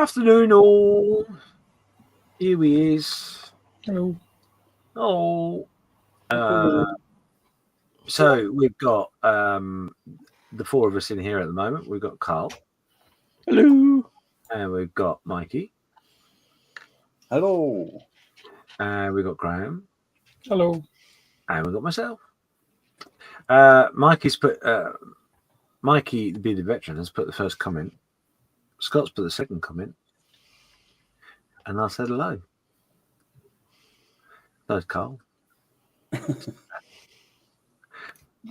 Afternoon, all. Here he is. Hello. Oh. So we've got the four of us in here at the moment. We've got Carl. Hello. And we've got Mikey. Hello. And we've got Graham. Hello. And we've got myself. Mikey, the bearded veteran, has put the first comment. Scott's put the second comment. And I said hello. There's Carl.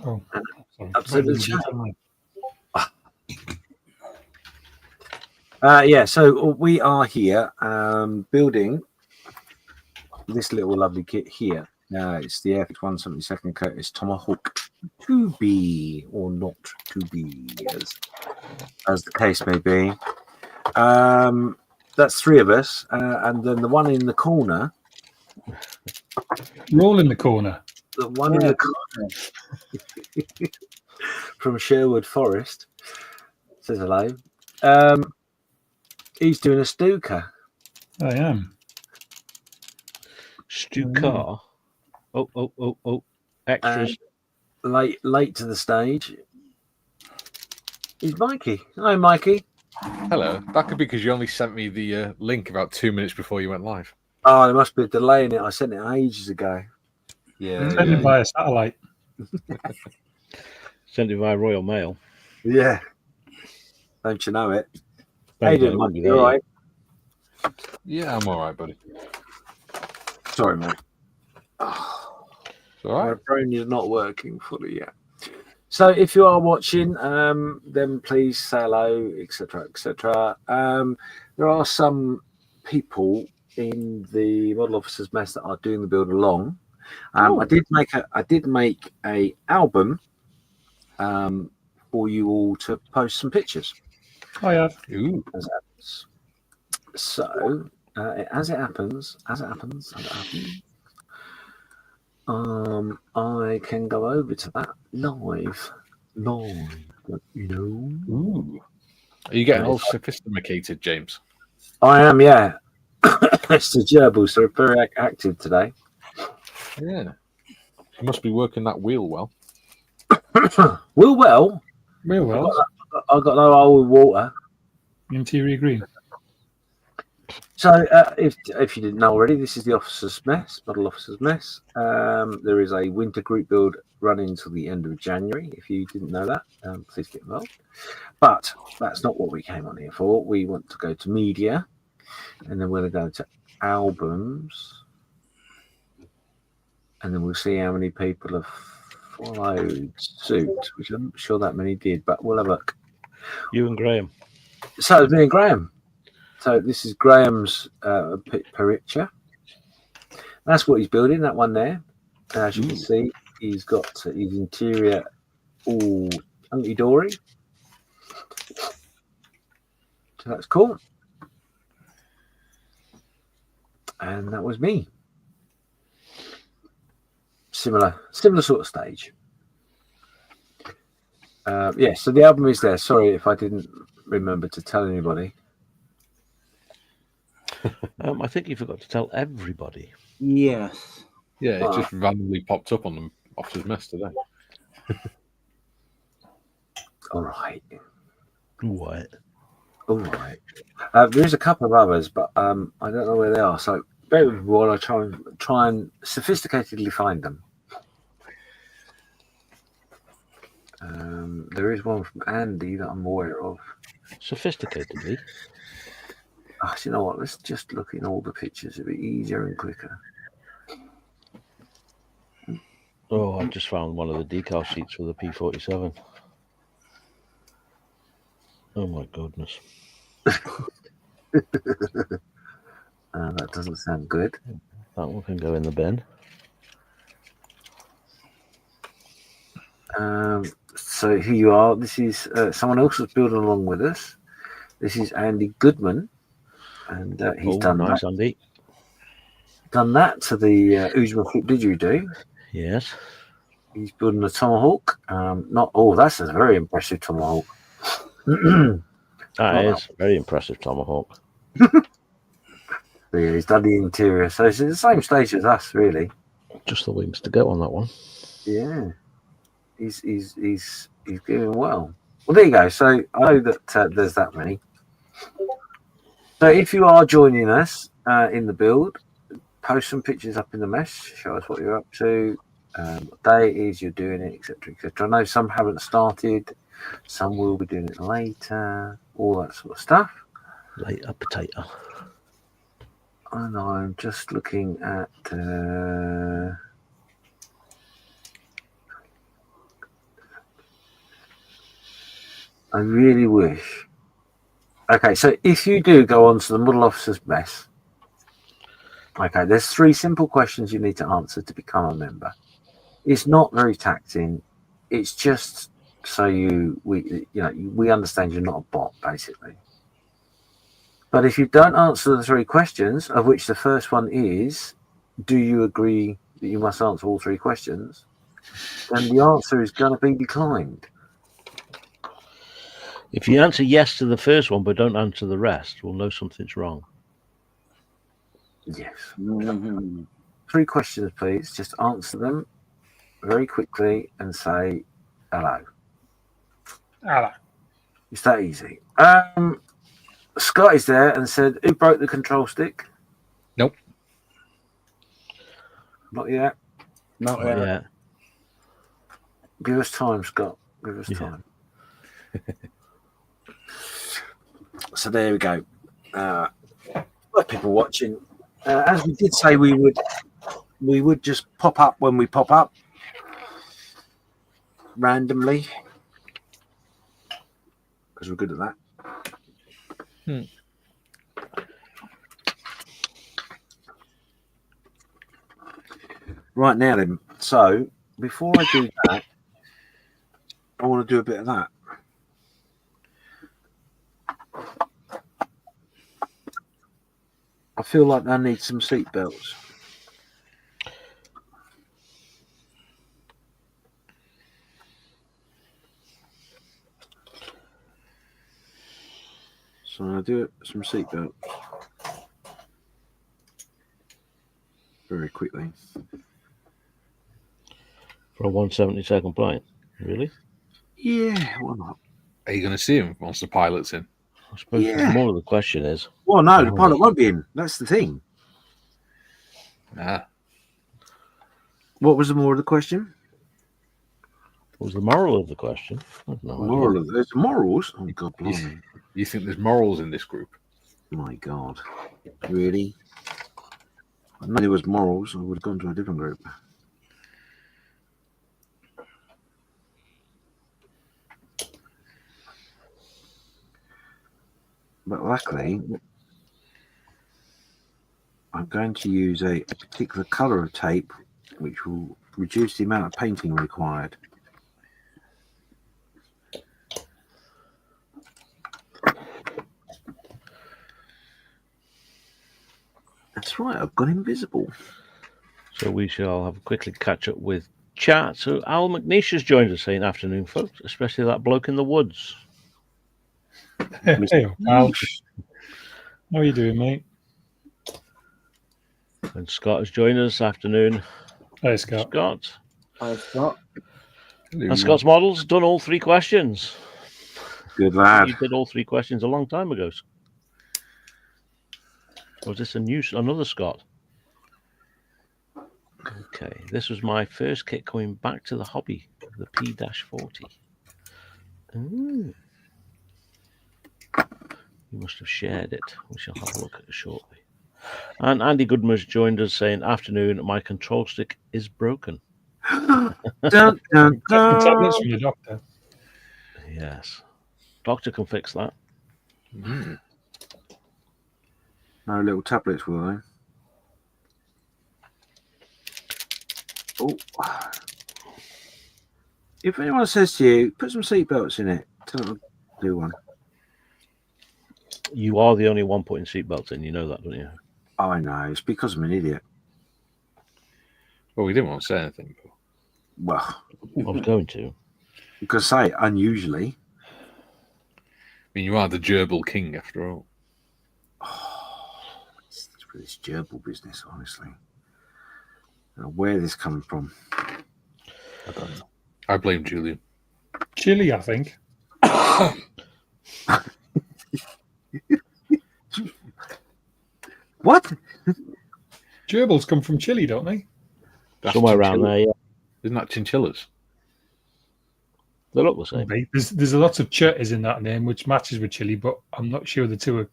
Oh, Up to the chat. Yeah, so we are here building this little lovely kit here. It's the Air 172nd Curtis Tomahawk to be or not to be, as the case may be. That's three of us, and then the one in the corner. Roll in the corner. The one in the corner from Sherwood Forest says hello. He's doing a Stuka. I am. Stuka. Oh. Extras. Late to the stage. He's Mikey. Hi, Mikey. Hello. That could be because you only sent me the link about 2 minutes before you went live. Oh, there must be a delay in it. I sent it ages ago. Yeah. Sent it via satellite. Sent it via Royal Mail. Yeah. Don't you know it? How you doing, Mikey? You all right? Yeah, I'm all right, buddy. Sorry, mate. It's all right. My brain is not working fully yet. So if you are watching, then please say hello, etc., etc. There are some people in the model officers mess that are doing the build along. I did make a album for you all to post some pictures. I have. Ooh. So as it happens, I can go over to that live, you know. Ooh. Are you getting all sophisticated, James? I am, yeah. It's the gerbils are very active today. Yeah. You must be working that wheel well. Well. Real well. I got no old water. Interior green. So, if you didn't know already, this is the Officers' Mess, Model Officers' Mess. There is a winter group build running until the end of January. If you didn't know that, please get involved. But that's not what we came on here for. We want to go to media, and then we're going to go to albums, and then we'll see how many people have followed suit, which I'm not sure that many did, but we'll have a look. You and Graham. So it's me and Graham. So this is Graham's picture. That's what he's building, that one there. And as you can see, he's got his interior all hunky-dory. So that's cool. And that was me. Similar sort of stage. Yeah, so the album is there. Sorry if I didn't remember to tell anybody. I think you forgot to tell everybody. Yes. Yeah, it just randomly popped up on the Officer's Mess today. All right. What? All right. There's a couple of others, but I don't know where they are. So bear with me while I try and sophisticatedly find them. There is one from Andy that I'm aware of. Sophisticatedly? Oh, you know what? Let's just look in all the pictures. It'll be easier and quicker. Oh, I just found one of the decal sheets for the P47. Oh my goodness. That doesn't sound good. That one can go in the bin. So here you are. This is someone else that's building along with us. This is Andy Goodman. And he's done nice, that. Andy. Done that to the Uzma Foot Didgeridoo. Yes. He's building a Tomahawk. That's a very impressive Tomahawk. That is very impressive Tomahawk. So, yeah, he's done the interior. So it's the same stage as us, really. Just the wings to go on that one. Yeah. He's doing well. Well, there you go. So I know that there's that many. So if you are joining us in the build, post some pictures up in the mesh. Show us what you're up to, what day it is you're doing it, etc., etc. I know some haven't started. Some will be doing it later. All that sort of stuff. Later potato. And I'm just looking at. I really wish. Okay, so if you do go on to the Model Officer's Mess, okay, there's 3 simple questions you need to answer to become a member. It's not very taxing. It's just so we understand you're not a bot, basically. But if you don't answer the 3 questions, of which the first one is, do you agree that you must answer all 3 questions? Then the answer is going to be declined. If you answer yes to the first one but don't answer the rest, we'll know something's wrong. Yes. 3 questions, please. Just answer them very quickly and say hello. Hello. It's that easy. Scott is there and said, who broke the control stick? Nope. Not yet. Not yet. Yeah. Give us time, Scott. Give us time. So there we go. People watching. As we did say, we would just pop up when we pop up randomly because we're good at that. Right now, then. So before I do that, I want to do a bit of that. I feel like I need some seat belts. So I'll do some seat belts very quickly. For a 172nd plane. Really? Yeah, why not? Are you going to see him once the pilot's in? I suppose the more of the question is. Well, no, the pilot won't be in. That's the thing. Ah. What was the more of the question? What was the moral of the question? Moral of there's morals. Oh God, blimey. You think there's morals in this group? My God, really? I know there was morals. I would have gone to a different group. But luckily, I'm going to use a particular colour of tape which will reduce the amount of painting required. That's right, I've gone invisible. So we shall have a quickly catch up with chat. So Al McNeish has joined us saying afternoon, folks, especially that bloke in the woods. Hey, Al. How are you doing, mate? And Scott has joined us afternoon. Hey, Scott. Scott. I've Scott. And Scott's models done all 3 questions. Good lad. You did all 3 questions a long time ago. Or is this another Scott? Okay, this was my first kit coming back to the hobby, the P-40. Ooh. You must have shared it. We shall have a look at it shortly. And Andy Goodman's joined us saying, afternoon, my control stick is broken. Dun, dun, dun. Tablets from your doctor. Yes. Doctor can fix that. Mm. No little tablets, will they? Oh. If anyone says to you, put some seatbelts in it, tell them to do one. You are the only one putting seatbelts in. You know that, don't you? I know. It's because I'm an idiot. Well, we didn't want to say anything. But... Well, I was going to. you could say unusually. I mean, you are the gerbil king after all. Oh, for this gerbil business, honestly. Where this coming from? I don't know. I blame Julian. Chili, I think. What? Gerbils come from Chile, don't they? That's Somewhere around chinchilla. there, yeah. Isn't that chinchillas? They look the same. There's lots of churches in that name, which matches with Chile, but I'm not sure the two are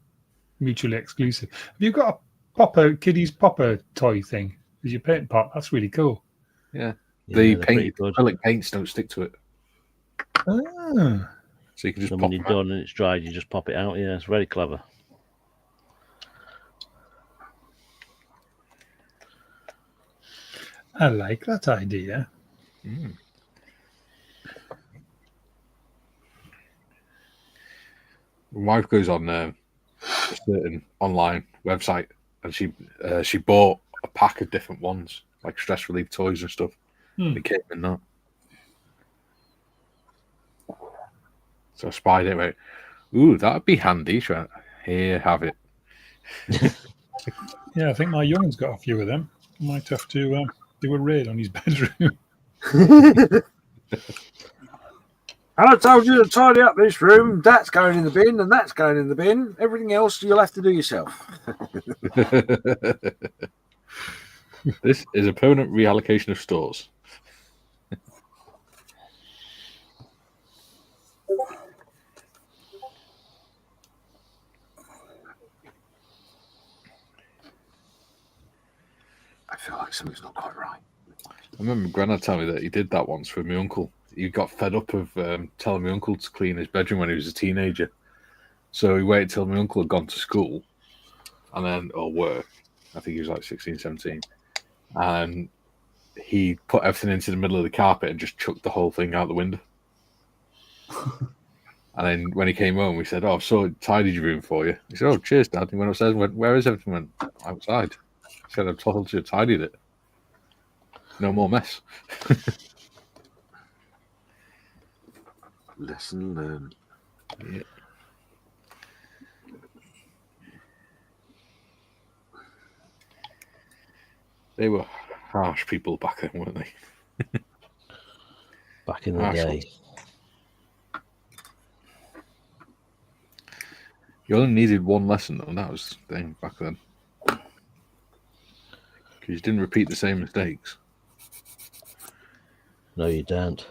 mutually exclusive. Have you got a kiddies popper toy thing? Is your paint pot? That's really cool. Yeah. Yeah, The they're pretty paint, good. acrylic paints don't stick to it. Ah. So you can just Then pop when you're them out. done and it's dried, you just pop it out. Yeah, it's very clever. I like that idea. Mm. My wife goes on a certain online website and she bought a pack of different ones, like stress relief toys and stuff. It came in that. So I spied it, went, ooh, that'd be handy. She went, here, have it. Yeah, I think my young'un's got a few of them. Might have to do a raid on his bedroom. I told you to tidy up this room. That's going in the bin, and that's going in the bin. Everything else you'll have to do yourself. This is a permanent reallocation of stores. I feel like something's not quite right. I remember Granddad telling me that he did that once for my uncle. He got fed up of telling my uncle to clean his bedroom when he was a teenager. So he waited till my uncle had gone to school or work. I think he was like 16, 17. And he put everything into the middle of the carpet and just chucked the whole thing out the window. And then when he came home, we said, oh, I've so tidied your room for you. He said, oh, cheers, Dad. He went upstairs and went, where is everything? I went, outside. He said, I've told you I tidied it. No more mess. Lesson learned. Yeah. They were harsh people back then, weren't they? Back in the Harsh day. ones. You only needed one lesson, though, and that was the thing back then. Because you didn't repeat the same mistakes. No, you don't.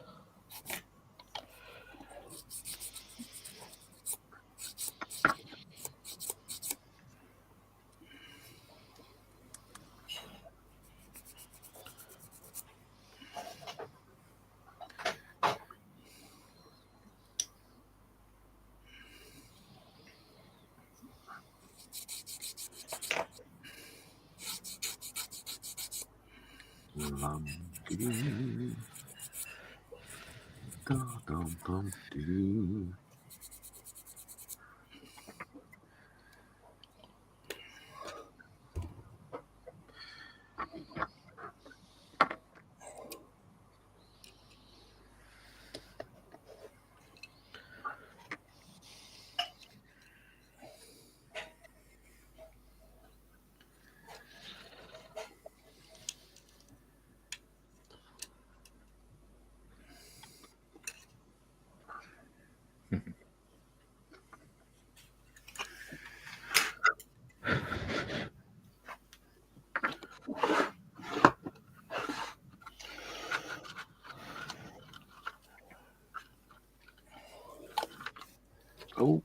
Oh.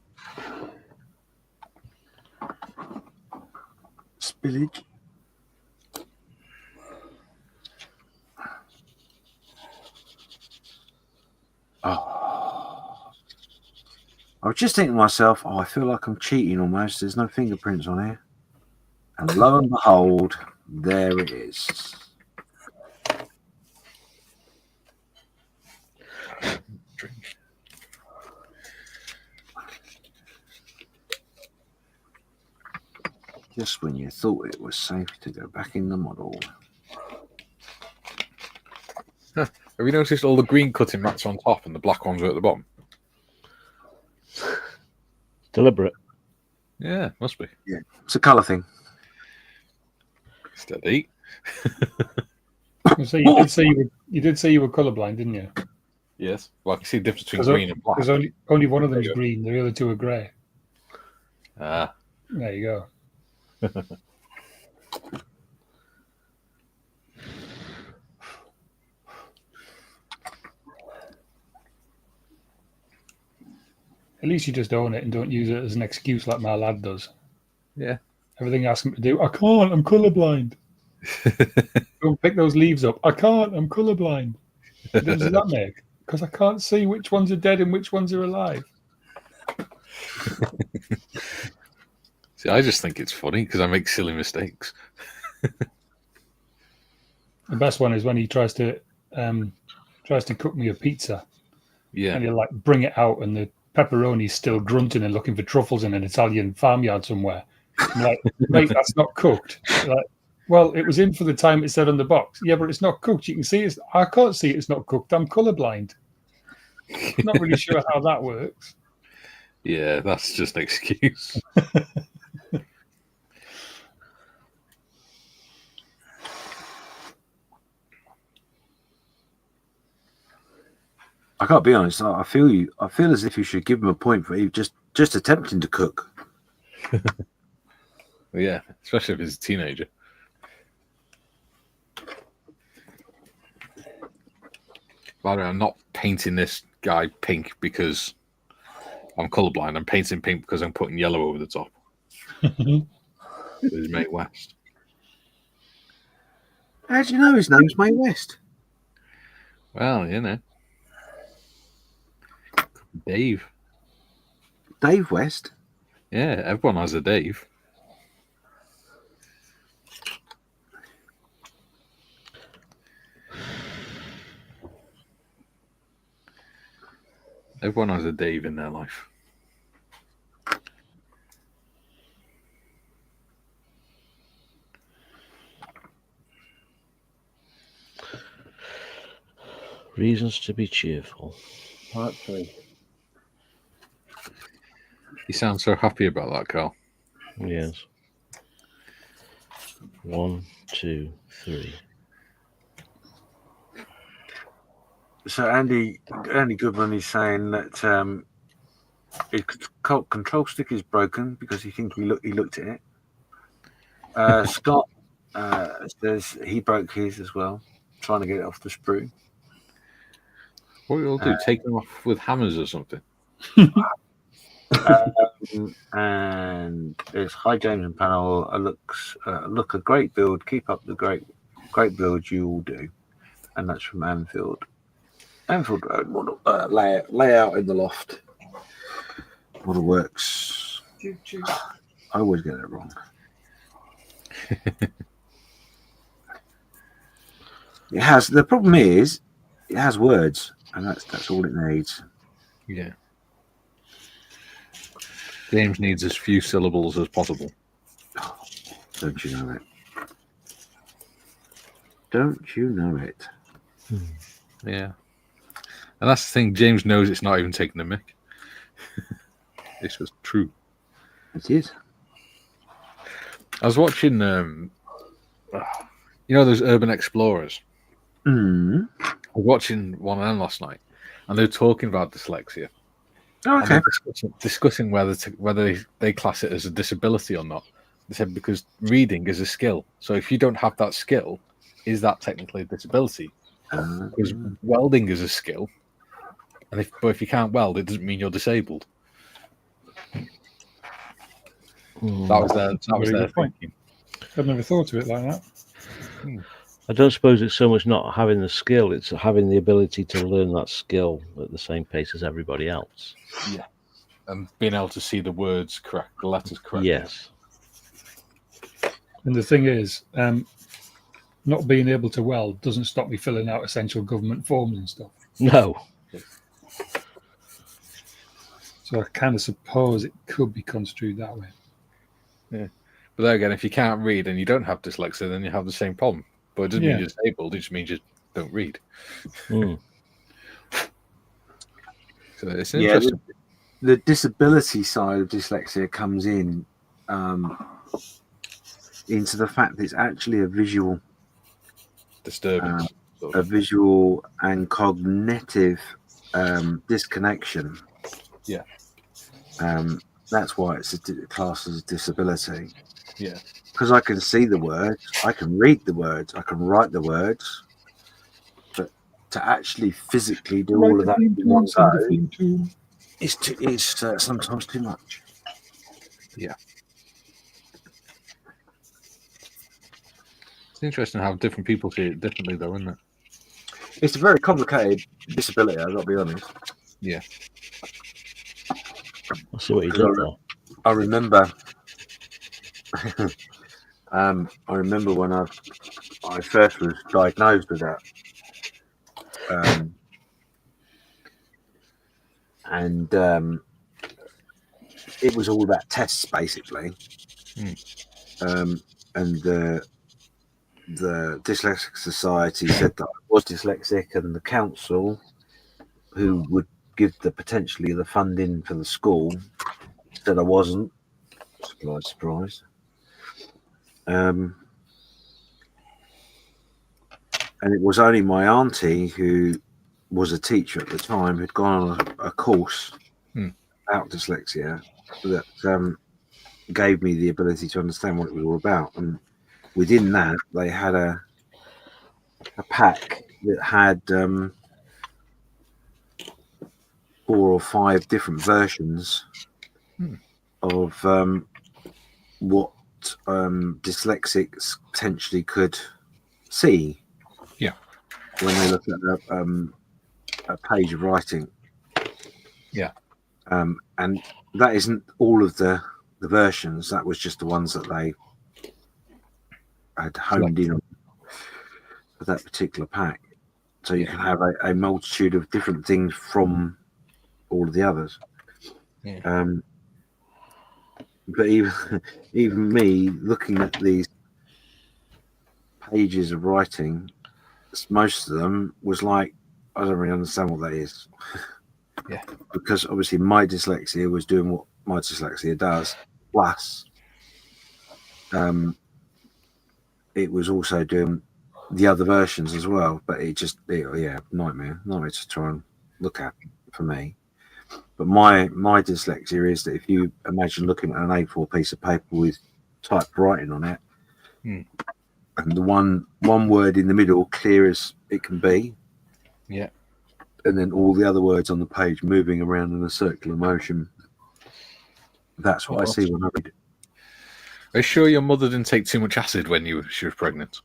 Spillage. Oh. I was just thinking to myself, I feel like I'm cheating almost. There's no fingerprints on here. And lo and behold, there it is. Drink. Just when you thought it was safe to go back in the model. Have you noticed all the green cutting mats on top and the black ones are at the bottom? Deliberate. Yeah, must be. Yeah, it's a colour thing. Steady. So you did say you were colourblind, didn't you? Yes. Well, I can see the difference between Because green and black. Because only one of them is There you go. green. The other two are grey. Ah. There you go. At least you just own it and don't use it as an excuse like my lad does. Yeah. Everything I ask him to do, I can't, I'm colourblind. Don't pick those leaves up. I can't, I'm colourblind. What difference does that make? Because I can't see which ones are dead and which ones are alive. See, I just think it's funny because I make silly mistakes. The best one is when he tries to cook me a pizza. Yeah. And he'll like bring it out and the pepperoni's still grunting and looking for truffles in an Italian farmyard somewhere. I'm like, mate, that's not cooked. Like, well, it was in for the time it said on the box. Yeah, but it's not cooked. You can see it. I can't see it's not cooked. I'm colourblind. Not really sure how that works. Yeah, that's just an excuse. I can't be honest. I feel you. I feel as if you should give him a point for just attempting to cook. Yeah, especially if he's a teenager. By the way, I'm not painting this guy pink because I'm colourblind. I'm painting pink because I'm putting yellow over the top. His mate West. How do you know his name's Mae West? Well, you know. Dave. Dave West? Yeah, everyone has a Dave. Everyone has a Dave in their life. Reasons to be cheerful. Part 3. You sound so happy about that, Carl. Yes. 1, 2, 3. So Andy Goodman is saying that his control stick is broken because he thinks he looked at it. Scott says he broke his as well, trying to get it off the sprue. What will do? Take them off with hammers or something? And there's hi James and panel. Look a great build. Keep up the great build you all do. And that's from Anfield. Anfield Road model layout in the loft. Model works. I always get it wrong. It has. The problem is, it has words, and that's all it needs. Yeah. James needs as few syllables as possible. Don't you know it? Don't you know it? Yeah. And that's the thing, James knows it's not even taking the mic. This was true. It is. I was watching, you know, those urban explorers. Mm. I was watching one of them last night, and they were talking about dyslexia. Oh, okay. Discussing whether they class it as a disability or not. They said because reading is a skill. So if you don't have that skill, is that technically a disability? Because welding is a skill. But if you can't weld, it doesn't mean you're disabled. That was their thinking. I've never thought of it like that. I don't suppose it's so much not having the skill, it's having the ability to learn that skill at the same pace as everybody else. Yeah. And being able to see the words correct, the letters correct. Yes. And the thing is, not being able to weld doesn't stop me filling out essential government forms and stuff. No. So I kind of suppose it could be construed that way. Yeah. But then again, if you can't read and you don't have dyslexia, then you have the same problem. But it doesn't mean you're disabled, it just means you don't read. Mm. So it's interesting. The disability side of dyslexia comes in into the fact that it's actually a visual, Disturbance. a visual and cognitive disconnection. Yeah. That's why it's classed as a disability. Yeah. Because I can see the words, I can read the words, I can write the words, but to actually physically do all of that in one go is sometimes too much. Yeah. It's interesting how different people see it differently, though, isn't it? It's a very complicated disability, I've got to be honest. Yeah. I see what you did there. I remember when I first was diagnosed with that. It was all about tests, basically. And the Dyslexic Society said that I was dyslexic, and the council, who would give potentially the funding for the school, said I wasn't. Surprise. And it was only my auntie, who was a teacher at the time, who'd gone on a course about dyslexia that gave me the ability to understand what it was all about. And within that, they had a pack that had 4 or 5 different versions of what dyslexics potentially could see. Yeah. When they look at a page of writing. Yeah. And that isn't all of the versions. That was just the ones that they had honed in on for that particular pack. So you can have a multitude of different things from all of the others. Yeah. But even me looking at these pages of writing, most of them was like, I don't really understand what that is. Yeah. Because obviously my dyslexia was doing what my dyslexia does, plus it was also doing the other versions as well. But nightmare to try and look at for me. But my dyslexia is that if you imagine looking at an A4 piece of paper with typed writing on it, and the one word in the middle clear as it can be, and then all the other words on the page moving around in a circular motion. That's what I see when I read it. Are you sure your mother didn't take too much acid when she was pregnant?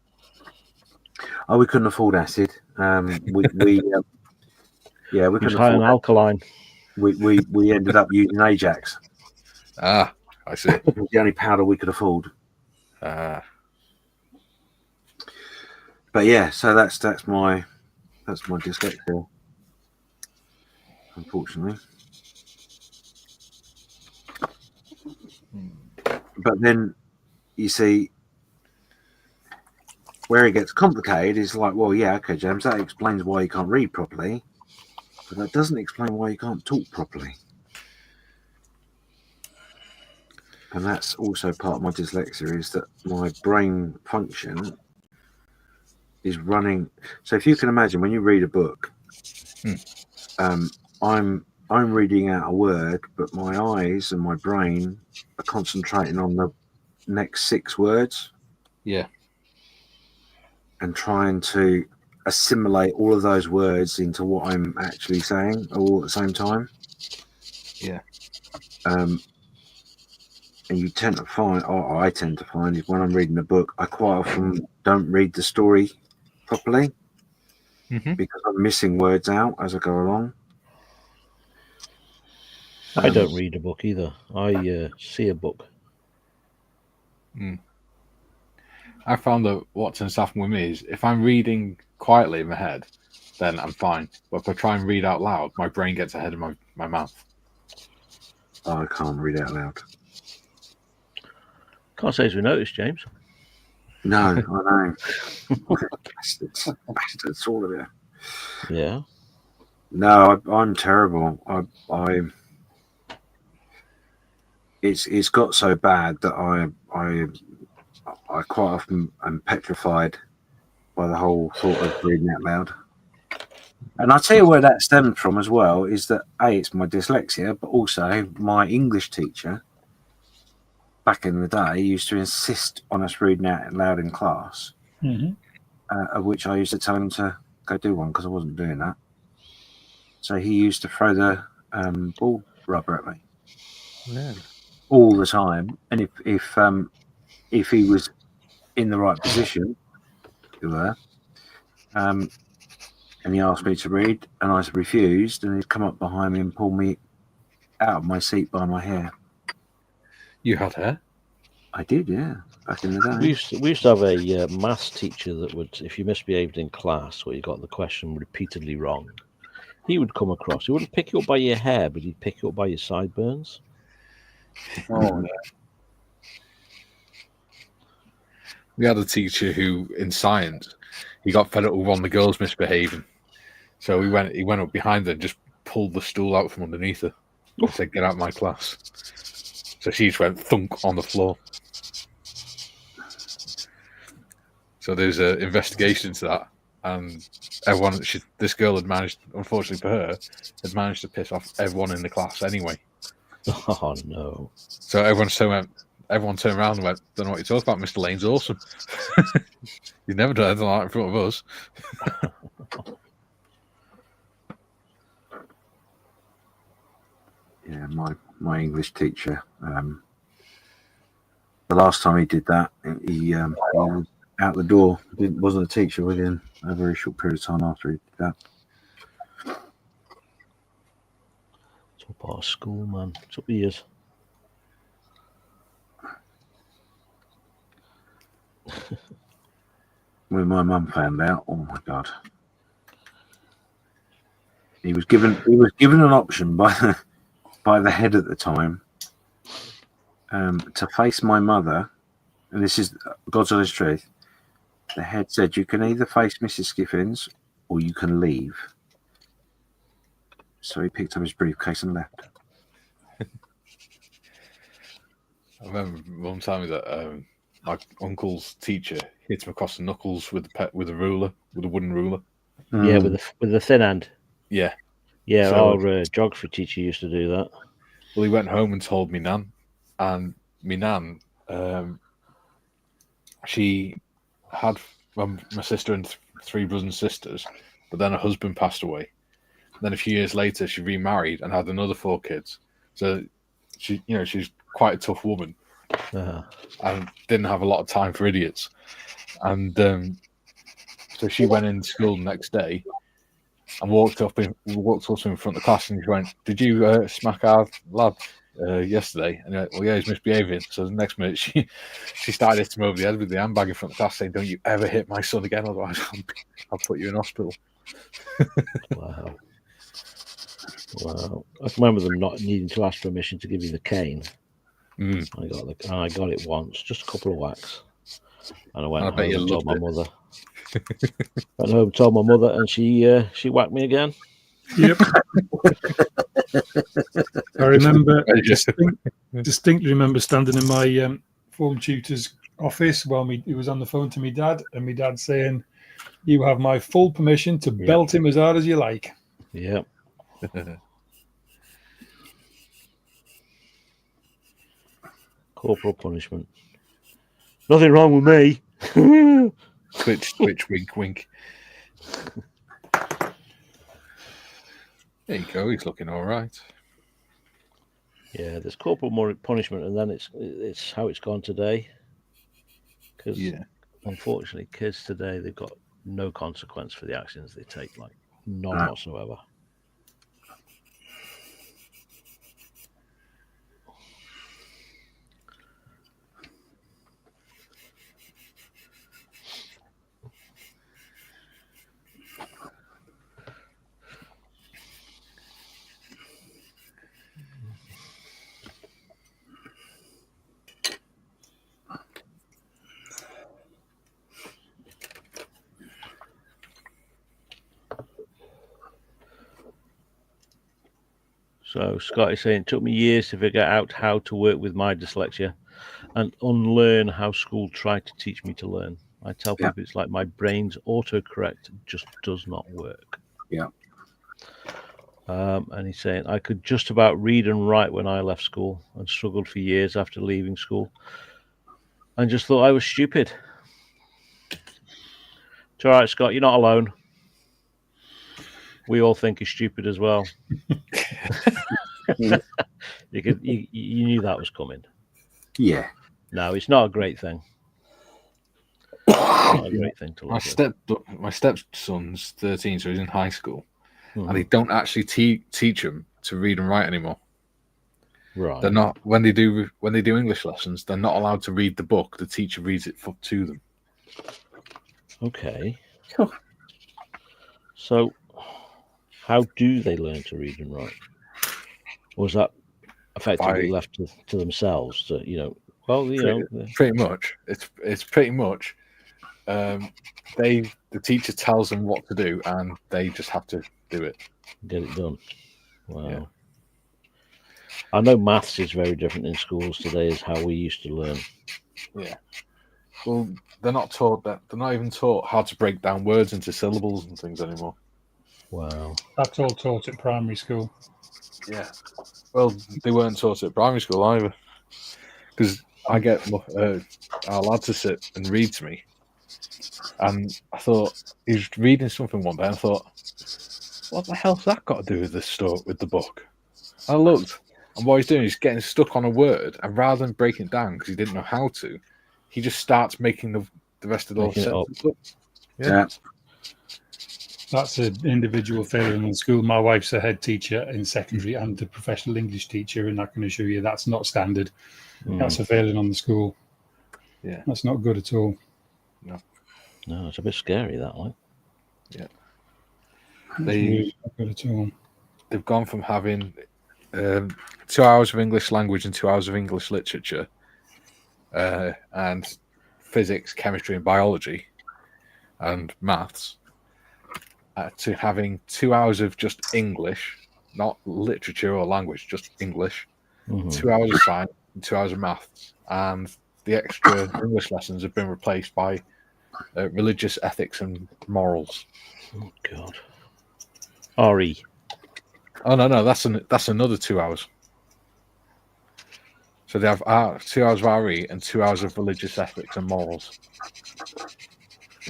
Oh, we couldn't afford acid. We couldn't high on alkaline. We ended up using Ajax. Ah, I see. It was the only powder we could afford. Ah. But yeah, so that's my dyslexia, unfortunately. But then you see where it gets complicated is like, well, yeah, okay, James, that explains why you can't read properly, but that doesn't explain why you can't talk properly. And that's also part of my dyslexia, is that my brain function is running. So if you can imagine, when you read a book, I'm reading out a word, but my eyes and my brain are concentrating on the next 6 words. Yeah. And trying to assimilate all of those words into what I'm actually saying all at the same time. Yeah. And you tend to find, or I tend to find, is when I'm reading a book, I quite often don't read the story properly because I'm missing words out as I go along. I don't read a book either. I see a book. I found that what tends to happen with me is if I'm reading quietly in my head, then I'm fine. But if I try and read out loud, my brain gets ahead of my mouth. Oh, I can't read out loud. Can't say as we noticed, James. No, I know. Bastards, all of it. Yeah. No, I'm terrible. It's got so bad that I quite often am petrified by the whole thought of reading out loud. And I'll tell you where that stems from as well, is that it's my dyslexia, but also my English teacher back in the day used to insist on us reading out loud in class, of which I used to tell him to go do one because I wasn't doing that. So he used to throw the ball rubber at me all the time. And if he was in the right position, and he asked me to read, and I refused, and he'd come up behind me and pull me out of my seat by my hair. You had hair? I did, yeah, back in the day. We used to have a maths teacher that would, if you misbehaved in class or you got the question repeatedly wrong, he would come across. He wouldn't pick you up by your hair, but he'd pick you up by your sideburns. Oh, We had a teacher who, in science, he got fed up with one of the girls misbehaving. So he went up behind her and just pulled the stool out from underneath her and said, "Get out of my class." So she just went thunk on the floor. So there's an investigation into that. And this girl had managed, unfortunately for her, had managed to piss off everyone in the class anyway. Oh, no. So everyone turned around and went, "Don't know what you're talking about, Mr. Lane's awesome." You've never done anything like that in front of us. Yeah, my English teacher. The last time he did that, he was out the door. Wasn't a teacher within a very short period of time after he did that. It's all part of school, man. It's up the years. When my mum found out, oh my god, he was given an option by the head at the time to face my mother, and this is God's honest truth. The head said, "You can either face Mrs. Skiffins or you can leave." So he picked up his briefcase and left. I remember one time that my uncle's teacher hit him across the knuckles with a wooden ruler. Yeah, with the thin end. Yeah. Yeah, So- our geography teacher used to do that. Well, he went home and told me nan, and me nan, she had my sister and three brothers and sisters, but then her husband passed away. Then a few years later, she remarried and had another 4 kids. So she's quite a tough woman and didn't have a lot of time for idiots. And so she went into school the next day and walked up in front of the class, and she went, "Did you smack our lad yesterday?" And he went, "Well, yeah, he's misbehaving." So the next minute, she started hitting him over the head with the handbag in front of the class, saying, "Don't you ever hit my son again, otherwise I'll put you in hospital." Wow. I can remember them not needing to ask permission to give you the cane. I got it once, just a couple of whacks, and I went home and told my mother. Went home, told my mother, and she whacked me again. Yep. I remember distinctly remember standing in my form tutor's office while he was on the phone to me dad, and my dad saying, "You have my full permission to belt him as hard as you like." Yeah. Corporal punishment. Nothing wrong with me. Twitch, wink, wink. There you go. He's looking all right. Yeah, there's corporal punishment, and then it's how it's gone today. Because unfortunately, kids today, they've got no consequence for the actions they take, like none whatsoever. So Scott is saying, it took me years to figure out how to work with my dyslexia. and unlearn how school tried to teach me to learn. I tell people it's like my brain's autocorrect just does not work. Yeah. And he's saying, I could just about read and write when I left school and struggled for years after leaving school and just thought I was stupid. It's all right, Scott, you're not alone. We all think you're stupid as well. You knew that was coming. Yeah. No, it's not a great thing. It's not a great thing to look at. My stepson's 13, so he's in high school. And they don't actually teach them to read and write anymore. Right. They're not when they do English lessons. They're not allowed to read the book. The teacher reads it to them. Okay. So, how do they learn to read and write? Or is that effectively left to themselves? To, Pretty much. It's pretty much. The teacher tells them what to do, and they just have to do it. Get it done. Wow. Yeah. I know maths is very different in schools today as how we used to learn. Yeah. Well, they're not taught that. They're not even taught how to break down words into syllables and things anymore. Wow. That's all taught at primary school. Yeah. Well, they weren't taught at primary school either. Because I get our lad to sit and read to me. And I thought, he was reading something one day, and I thought, what the hell's that got to do with this story, with the book? I looked, and what he's doing is getting stuck on a word, and rather than breaking it down because he didn't know how to, he just starts making the rest of the sentence up. Yeah. That's an individual failure in the school. My wife's a head teacher in secondary and a professional English teacher, and I can assure you that's not standard. That's a failing on the school. Yeah. That's not good at all. No, it's a bit scary, that one. Yeah. Really not good at all. They've gone from having 2 hours of English language and 2 hours of English literature and physics, chemistry and biology and maths to having 2 hours of just English, not literature or language, just English, 2 hours of science and 2 hours of maths. And the extra English lessons have been replaced by religious ethics and morals. Oh, God. RE. Oh, no, that's another 2 hours. So they have 2 hours of RE and 2 hours of religious ethics and morals.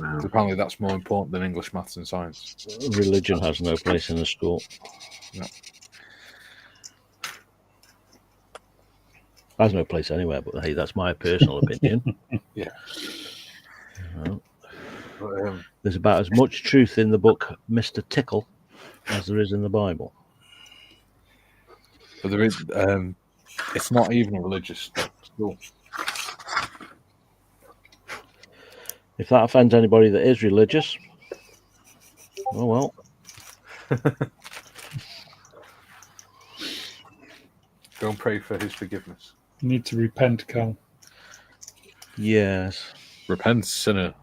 Wow. Apparently that's more important than English, maths and science. Religion has no place in a school. No. Has no place anywhere, but hey, that's my personal opinion. Yeah. There's about as much truth in the book Mr. Tickle as there is in the Bible. But there is, it's not even a religious school. If that offends anybody that is religious, oh well. Go and pray for his forgiveness. You need to repent, Cal. Yes. Repent, sinner.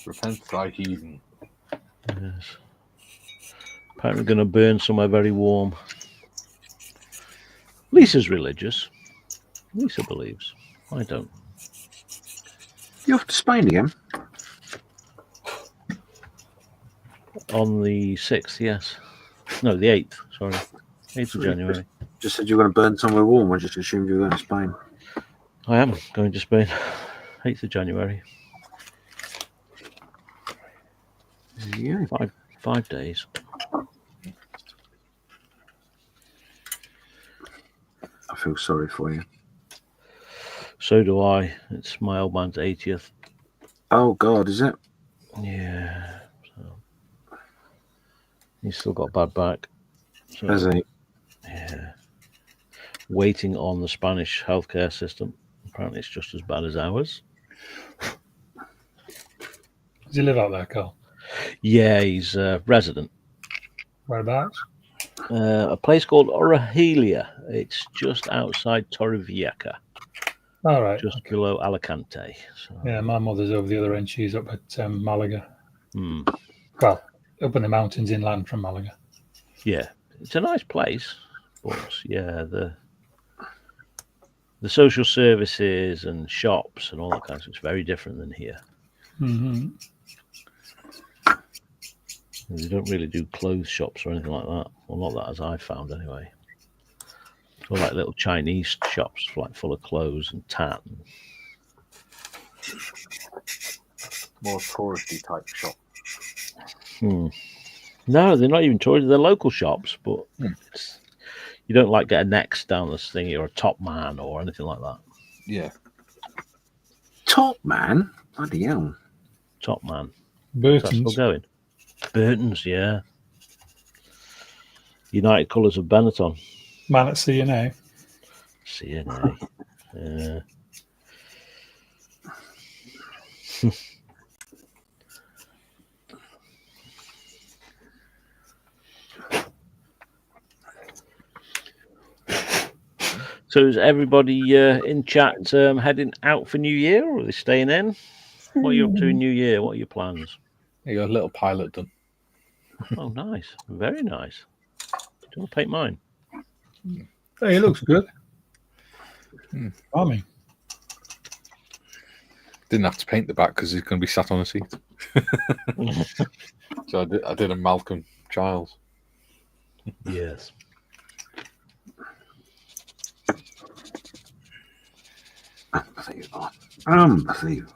Repent, thy heathen. Yes. Apparently going to burn somewhere very warm. Lisa's religious. Lisa believes. I don't. You're off to Spain again? On the 6th, yes. No, the 8th, sorry. 8th of January. Just said you were going to burn somewhere warm. I just assumed you were going to Spain. I am going to Spain. 8th of January. Yeah. 5 days. I feel sorry for you. So do I. It's my old man's 80th. Oh, God, is it? Yeah. So he's still got bad back. So, Has he? yeah. Waiting on the Spanish healthcare system. Apparently it's just as bad as ours. Does he live out there, Carl? Yeah, he's a resident. Whereabouts? A place called Orejuela. It's just outside Torrevieja, All right. just below Alicante. So, Yeah, my mother's over the other end. She's up at Malaga. hmm. Well, up in the mountains inland from Malaga. Yeah, it's a nice place, but yeah, the social services and shops and all that kind of stuff. It's very different than here. Mm-hmm. They don't really do clothes shops or anything like that. Well, not that as I've found anyway. It's all like little Chinese shops, like full of clothes and tat. More touristy type shop. No, they're not even touristy. They're local shops, but you don't like get a Next down this thing or a Top Man or anything like that. Yeah. Top Man? Bloody hell. Top Man. Burton's. That's still going. Burton's, yeah. United Colours of Benetton. Man at CNA. CNA. Yeah. So is everybody in chat heading out for New Year, or are they staying in? What are you up to in New Year? What are your plans? You got a little pilot done. Oh, nice. Very nice. Do you want to paint mine? Hey, it looks good. Army. Didn't have to paint the back because he's going to be sat on a seat. So I did a Malcolm Giles. Yes. Unbelievable.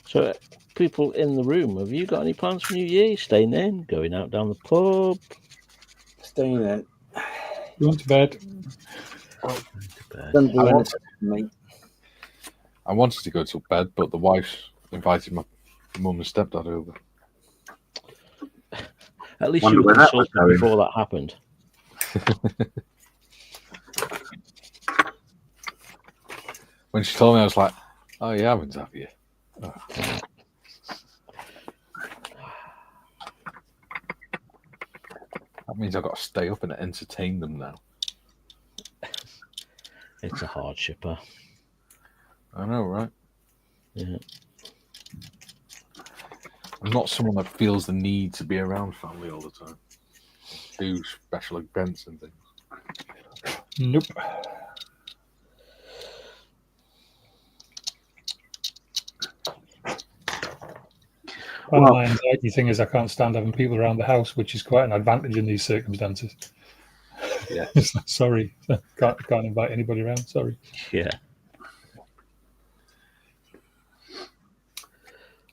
So, people in the room, have you got any plans for New Year? You staying in? Going out down the pub? Staying in. Going to bed. Don't do anything, mate. I wanted to go to bed, but the wife invited my mum and stepdad over. At least Wonder you were where that was consulted going. before that happened. When she told me, I was like, "Oh, you haven't, have you?" Oh. That means I've got to stay up and entertain them now. It's a hardship, huh? I know, right? Yeah. I'm not someone that feels the need to be around family all the time. Do special events and things. Nope. Part of my anxiety thing is I can't stand having people around the house, which is quite an advantage in these circumstances. Yeah. Sorry, can't invite anybody around. Sorry. Yeah.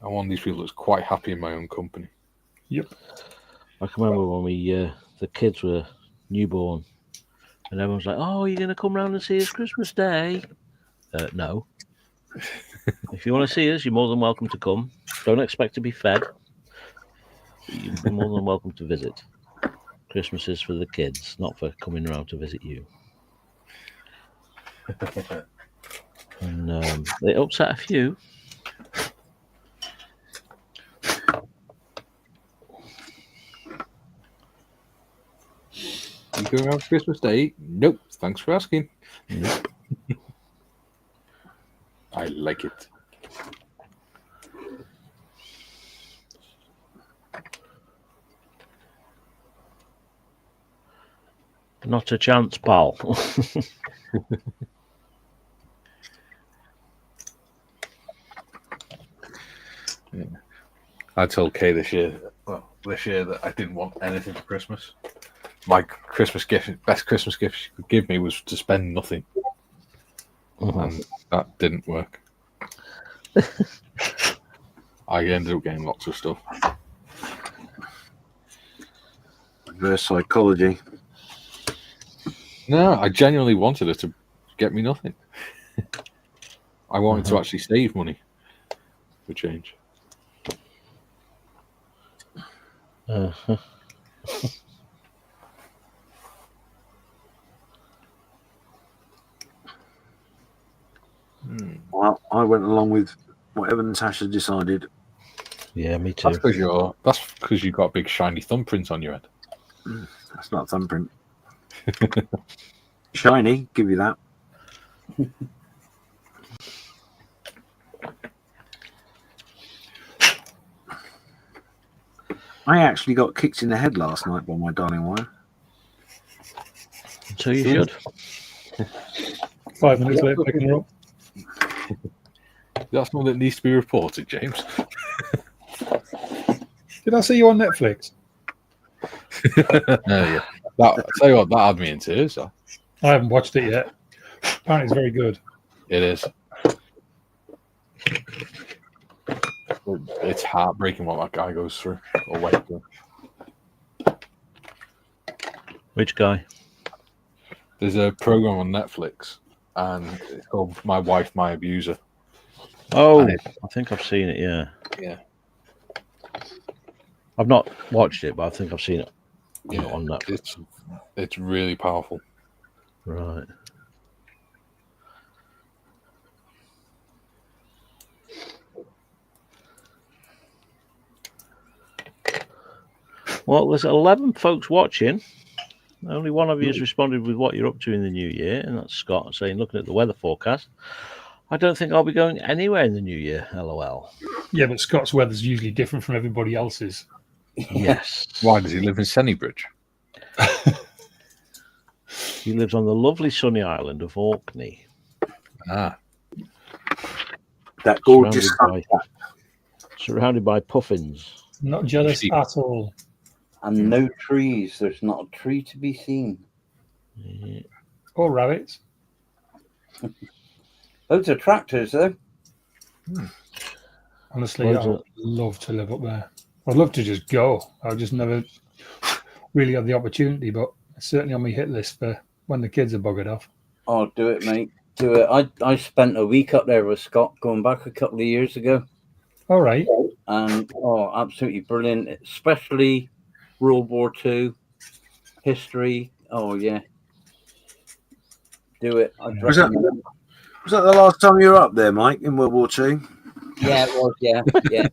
I'm one of these people that's quite happy in my own company. Yep. I can remember when the kids were newborn, and everyone's like, "Oh, you're going to come round and see us Christmas Day?" No. If you want to see us, you're more than welcome to come. Don't expect to be fed. You're more than welcome to visit. Christmas is for the kids, not for coming around to visit you. And it upset a few. You going around Christmas Day? Nope. Thanks for asking. Nope. I like it. Not a chance, pal. Yeah. I told Kay this year that I didn't want anything for Christmas. My Christmas gift, best Christmas gift she could give me was to spend nothing. And that didn't work. I ended up getting lots of stuff. Reverse psychology. No, I genuinely wanted her to get me nothing. I wanted to actually save money for change. Well, I went along with whatever Natasha decided. Yeah, me too. That's because you got a big shiny thumbprint on your head. That's not a thumbprint. Shiny, give you that. I actually got kicked in the head last night by my darling wife. So you should. 5 minutes later, picking her up. That's something that needs to be reported, James. Did I see you on Netflix? Yeah. I'll tell you what, that had me in tears. So. I haven't watched it yet. Apparently, it's very good. It is. It's heartbreaking what that guy goes through or went through. Which guy? There's a program on Netflix, and it's called "My Wife, My Abuser." Oh, I think I've seen it. Yeah. Yeah. I've not watched it, but I think I've seen it. On Netflix. It's really powerful. Right. Well, there's 11 folks watching. Only one of you has responded with what you're up to in the new year, and that's Scott saying, looking at the weather forecast, I don't think I'll be going anywhere in the new year, LOL. Yeah, but Scott's weather's usually different from everybody else's. Yes. Why does he live in Sennybridge? He lives on the lovely sunny island of Orkney. Ah. That gorgeous Surrounded by puffins. Not jealous at all. and no trees. There's not a tree to be seen. Yeah. Or rabbits. Loads of tractors, though. Honestly, Loads I of- would love to live up there. I'd love to just go. I've just never really had the opportunity, but it's certainly on my hit list for when the kids are buggered off. Oh, do it, mate. Do it. I spent a week up there with Scott going back a couple of years ago. All right. And, absolutely brilliant. Especially World War II, history. Oh, yeah. Do it. I'd Was that- recommend. Was that the last time you were up there, Mike, in World War II? Yeah, it was. Yeah, yeah.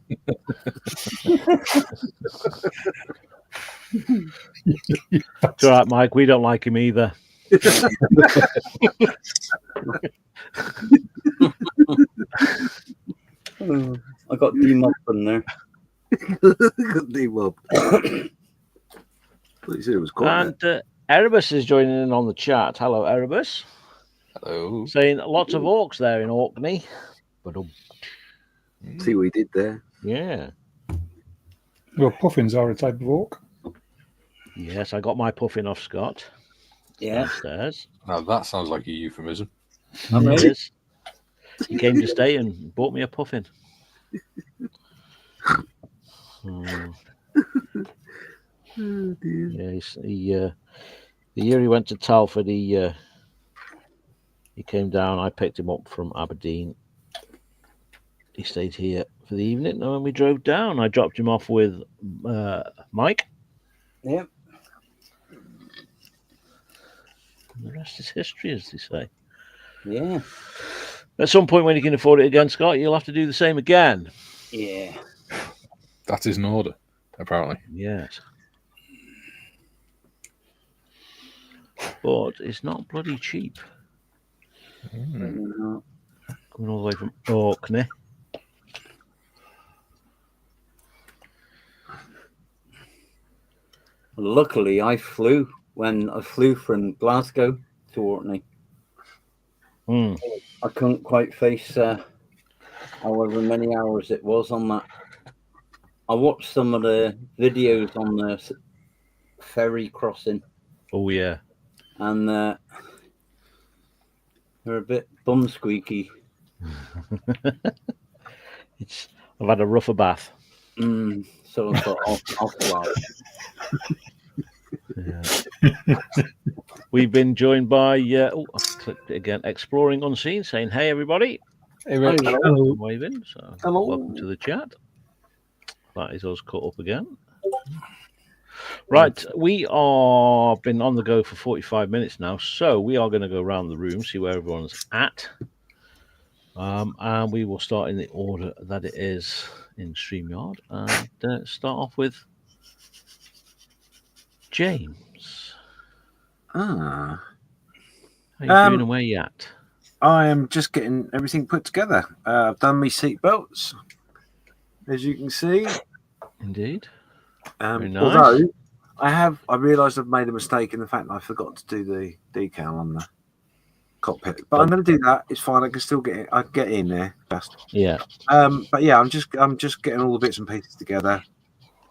It's all right, Mike. We don't like him either. I got demobbed from there. Good demob. I thought you said it was quiet. And Erebus is joining in on the chat. Hello, Erebus. Hello. Saying lots of orcs there in Orkney. But See what he did there. yeah. Well, puffins are a type of orc. Yes, I got my puffin off Scott Yeah. downstairs. Now that sounds like a euphemism. It is. He came to stay and bought me a puffin. Hmm. Oh, dear. Yeah, the year he went to Telford, he came down. I picked him up from Aberdeen. He stayed here for the evening, and when we drove down, I dropped him off with Mike. Yep. And the rest is history, as they say. Yeah. At some point, when you can afford it again, Scott, you'll have to do the same again. Yeah. That is in order, apparently. Yes. But it's not bloody cheap. Mm. Coming all the way from Orkney. Luckily, I flew from Glasgow to Orkney. Hmm. I couldn't quite face however many hours it was on that. I watched some of the videos on the ferry crossing, Oh, yeah. and they're a bit bum squeaky. I've had a rougher bath. So I thought, I'll fly. Yeah. We've been joined by, I clicked it again, Exploring Unseen, saying, hey, everybody. Hey, Rick. Hello. Waving. So Hello. welcome to the chat. That is us caught up again. Right, we are been on the go for 45 minutes now, so we are going to go around the room, see where everyone's at. And we will start in the order that it is in StreamYard and start off with James. Ah, How you doing and where you at? I am just getting everything put together. I've done my seatbelts, as you can see. Indeed. Very nice. Although I realised I've made a mistake in the fact that I forgot to do the decal on the cockpit. But I'm going to do that. It's fine. I can still get it. I can get in there just. Yeah. But yeah, I'm just getting all the bits and pieces together.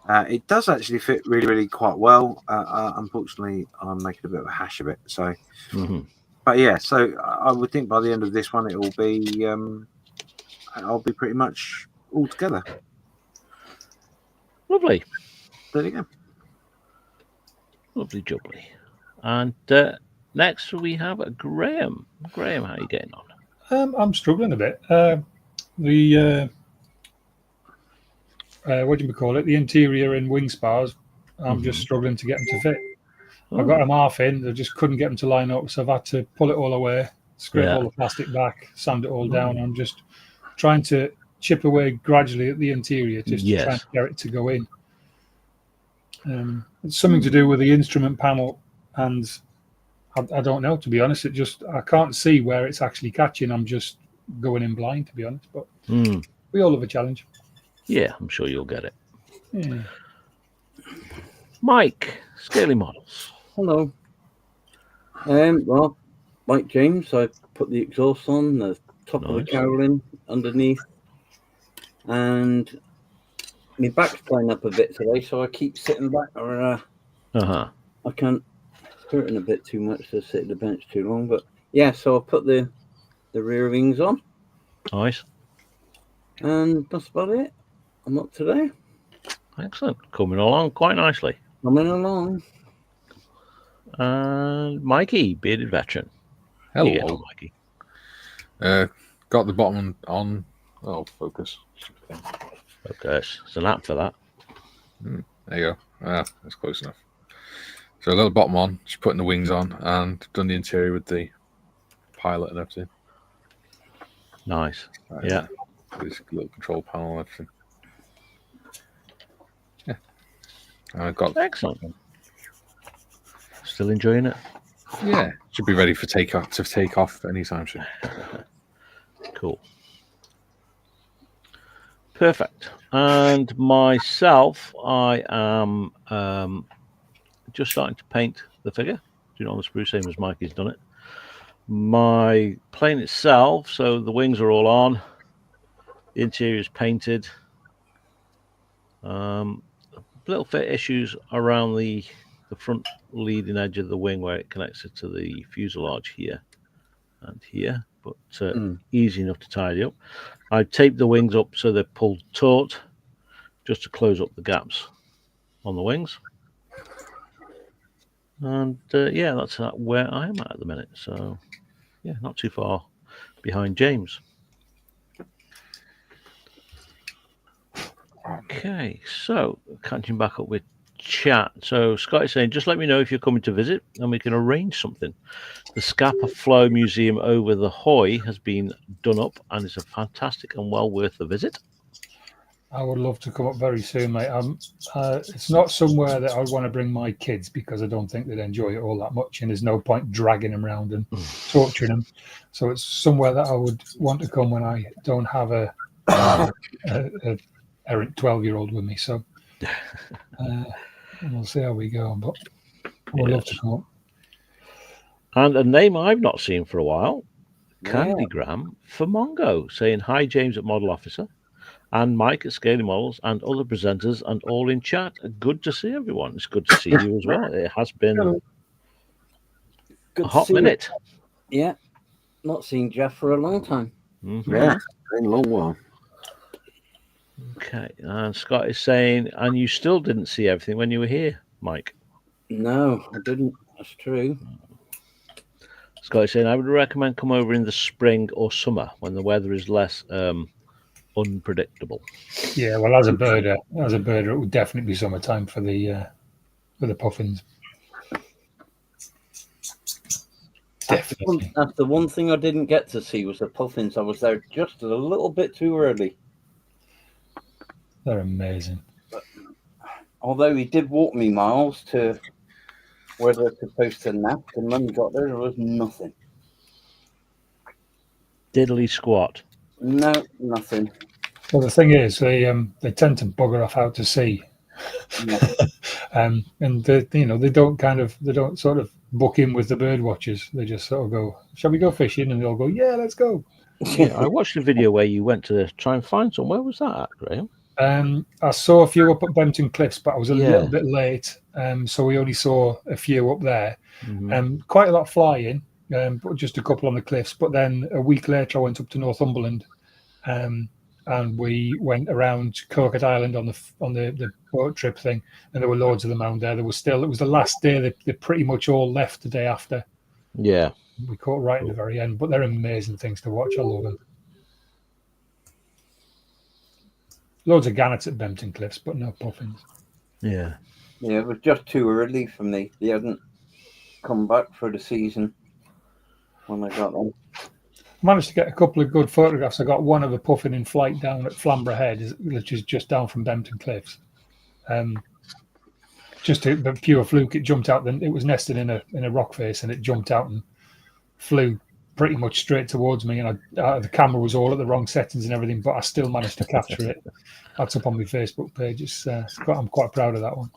It does actually fit really, really quite well. Unfortunately, I'm making a bit of a hash of it. So, but yeah, so I would think by the end of this one, it will be. I'll be pretty much all together. Lovely. There you go. Lovely jubbly. And next we have Graham. Graham, how are you getting on? I'm struggling a bit. What do you call it? The interior and wing spars. I'm just struggling to get them to fit. I got them half in. I just couldn't get them to line up, so I've had to pull it all away, scrape all the plastic back, sand it all down. I'm just trying to chip away gradually at the interior, just to try and get it to go in. It's something to do with the instrument panel, and I don't know, to be honest. I can't see where it's actually catching. I'm just going in blind, to be honest. But we all have a challenge. Yeah, I'm sure you'll get it. Yeah. Mike, Scaly Models. Hello. Well, like James, I put the exhaust on, the top of the cowling underneath, and my back's playing up a bit today, so I keep sitting back, or I can't hurting a bit too much to sit at the bench too long. But yeah, so I put the rear wings on. Nice. And that's about it. I'm up today. Excellent. Coming along quite nicely. Coming along. And Mikey, bearded veteran. Hello, on, Mikey. Got the bottom on. Oh, focus. Focus. It's an app for that. There you go. That's close enough. So I got the bottom on, just putting the wings on, and done the interior with the pilot and everything. Nice. This little control panel and everything. Yeah. And I got excellent. Still enjoying it? Yeah. Should be ready for take off anytime soon. Cool. Perfect. And myself, I am just starting to paint the figure. Do you know, on the spruce, same as Mikey's done it. My plane itself, so the wings are all on. The interior is painted. Little fit issues around the front leading edge of the wing where it connects it to the fuselage here and here, but easy enough to tidy up. I taped the wings up so they're pulled taut just to close up the gaps on the wings. And yeah, that's where I am at the minute. So yeah, not too far behind James. Okay, so catching back up with chat. So Scott is saying, just let me know if you're coming to visit and we can arrange something. The Scapa Flow Museum over the Hoy has been done up and it's a fantastic and well worth the visit. I would love to come up very soon, mate. It's not somewhere that I would want to bring my kids because I don't think they'd enjoy it all that much, and there's no point dragging them around and torturing them. So it's somewhere that I would want to come when I don't have a errant 12-year-old with me. So we'll see how we go, but I would love to come up. And a name I've not seen for a while, Candygram for Mongo, saying, hi, James at Model Officer, and Mike at Scaly Models, and other presenters, and all in chat. Good to see everyone. It's good to see you as well. It has been a hot minute. Yeah, not seen Jeff for a long time. Yeah, been a long while. Okay, and Scott is saying, and you still didn't see everything when you were here, Mike? No, I didn't. That's true. Scott is saying, I would recommend come over in the spring or summer when the weather is less unpredictable. Yeah, well, as a birder, it would definitely be summertime for the puffins. Definitely. That's the one thing I didn't get to see was the puffins. I was there just a little bit too early. They're amazing. But, although he did walk me miles to where they're supposed to nap, and when we got there was nothing. Diddly squat. No, nothing. Well, the thing is, they tend to bugger off out to sea. Yeah. And they don't sort of book in with the bird watchers. They just sort of go, "Shall we go fishing?" And they'll go, "Yeah, let's go." Yeah, I watched the video where you went to try and find some. Where was that at, Graham? I saw a few up at Bempton Cliffs, but I was a Yeah. little bit late, so we only saw a few up there. Mhm. Quite a lot flying, but just a couple on the cliffs. But then a week later, I went up to Northumberland, and we went around Coquet Island on the boat trip thing, and there were loads of them around there. It was the last day. They pretty much all left the day after. Yeah. We caught right at the very end, but they're amazing things to watch. I love them. Loads of gannets at Bempton Cliffs, but no puffins. Yeah. Yeah, it was just too early for me. They hadn't come back for the season when I got them. Managed to get a couple of good photographs. I got one of a puffin in flight down at Flamborough Head, which is just down from Bempton Cliffs. Just a pure fluke. It jumped out. It was nested in a rock face, and it jumped out and flew pretty much straight towards me. And the camera was all at the wrong settings and everything, but I still managed to capture it. That's up on my Facebook page. I'm quite proud of that one.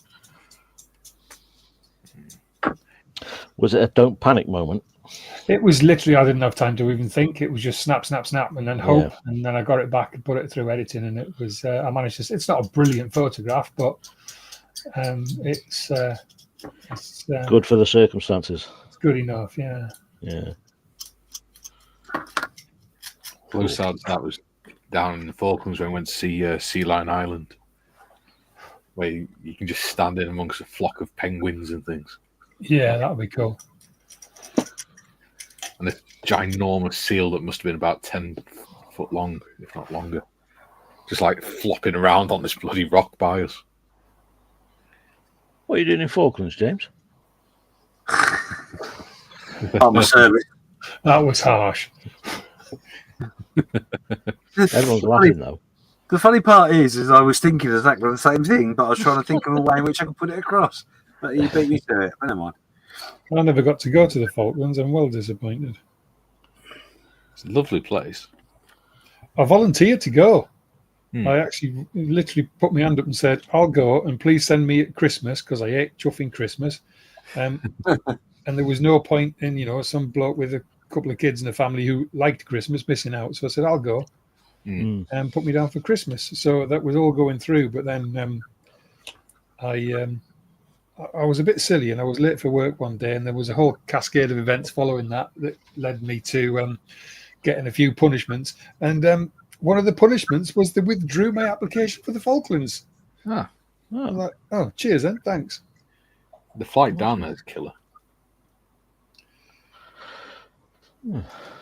Was it a don't panic moment? It was literally, I didn't have time to even think. It was just snap, snap, snap, and then hope. Yeah. And then I got it back and put it through editing, and it was, I managed to, it's not a brilliant photograph, but it's good for the circumstances. It's good enough, yeah. Yeah. Close that was down in the Falklands when we went to see Sea Lion Island, where you can just stand in amongst a flock of penguins and things. Yeah, that would be cool. And this ginormous seal that must have been about 10 foot long, if not longer, just like flopping around on this bloody rock by us. What are you doing in Falklands, James? On the service. That was harsh. Everyone's laughing though. The funny part is I was thinking exactly the same thing, but I was trying to think of a way in which I could put it across. But you beat me to it. Never mind. I never got to go to the Falklands. I'm well disappointed. It's a lovely place. I volunteered to go. I actually literally put my hand up and said, "I'll go, and please send me at Christmas," because I hate chuffing Christmas. And there was no point in some bloke with a couple of kids and a family who liked Christmas missing out. So I said, "I'll go," and put me down for Christmas. So that was all going through. But then I was a bit silly, and I was late for work one day, and there was a whole cascade of events following that led me to getting a few punishments. And one of the punishments was they withdrew my application for the Falklands. I was like, "Oh, cheers then, thanks." The flight down there is killer.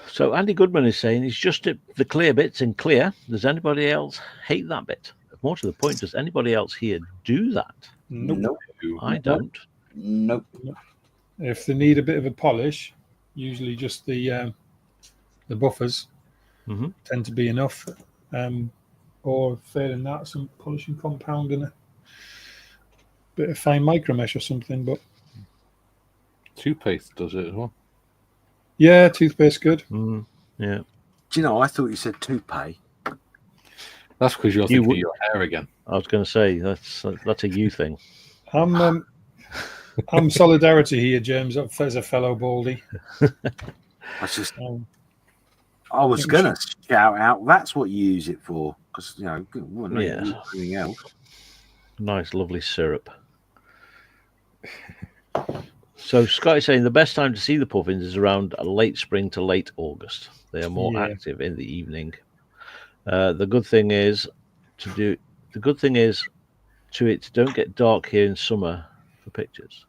So Andy Goodman is saying it's just the clear bits in clear. Does anybody else hate that bit? More to the point, does anybody else here do that? Nope. I don't. Nope. If they need a bit of a polish, usually just the buffers tend to be enough. Or failing that, some polishing compound and a bit of fine micro mesh or something. But toothpaste does it as well. Yeah, toothpaste good. Yeah. Do you know? I thought you said toupee. That's because you're thinking of your hair again. I was going to say that's a you thing. I'm solidarity here, James, as a fellow baldy. I was going to shout out. That's what you use it for, because anything else. Nice, lovely syrup. So Scott is saying the best time to see the puffins is around late spring to late August. They are more active in the evening. The good thing is don't get dark here in summer for pictures.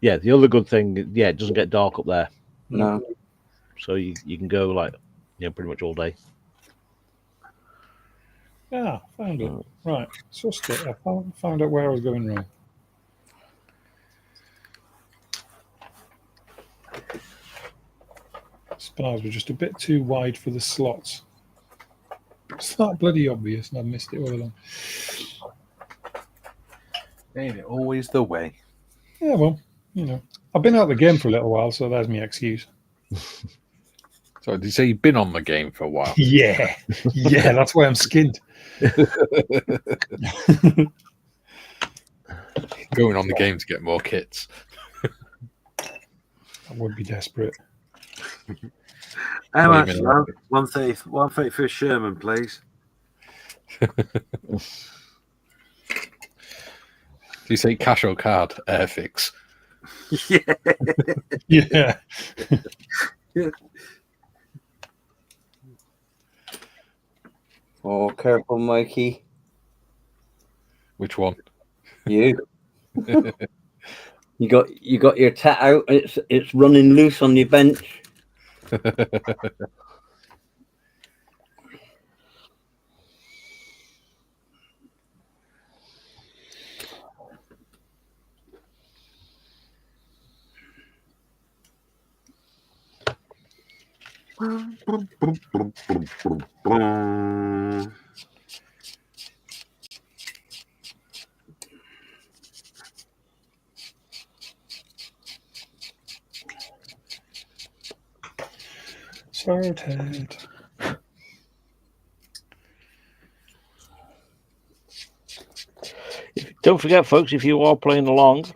Yeah, the other good thing, it doesn't get dark up there. No. So you can go pretty much all day. Yeah, found it. Right, sussed it. I found out where I was going wrong. Spars were just a bit too wide for the slots. It's not bloody obvious, and I've missed it all along. Ain't it always the way? Yeah, well, I've been out of the game for a little while, so there's my excuse. So did you say you've been on the game for a while? Yeah, that's why I'm skinned. Going on the game to get more kits. I would be desperate. How What much, do you mean? love? 130 for a Sherman, please. Do you say cash or card? Airfix. Yeah. Yeah. Oh, careful, Mikey. Which one? You. You got your tat out. It's running loose on your bench. Sorted. Don't forget, folks, if you are playing along,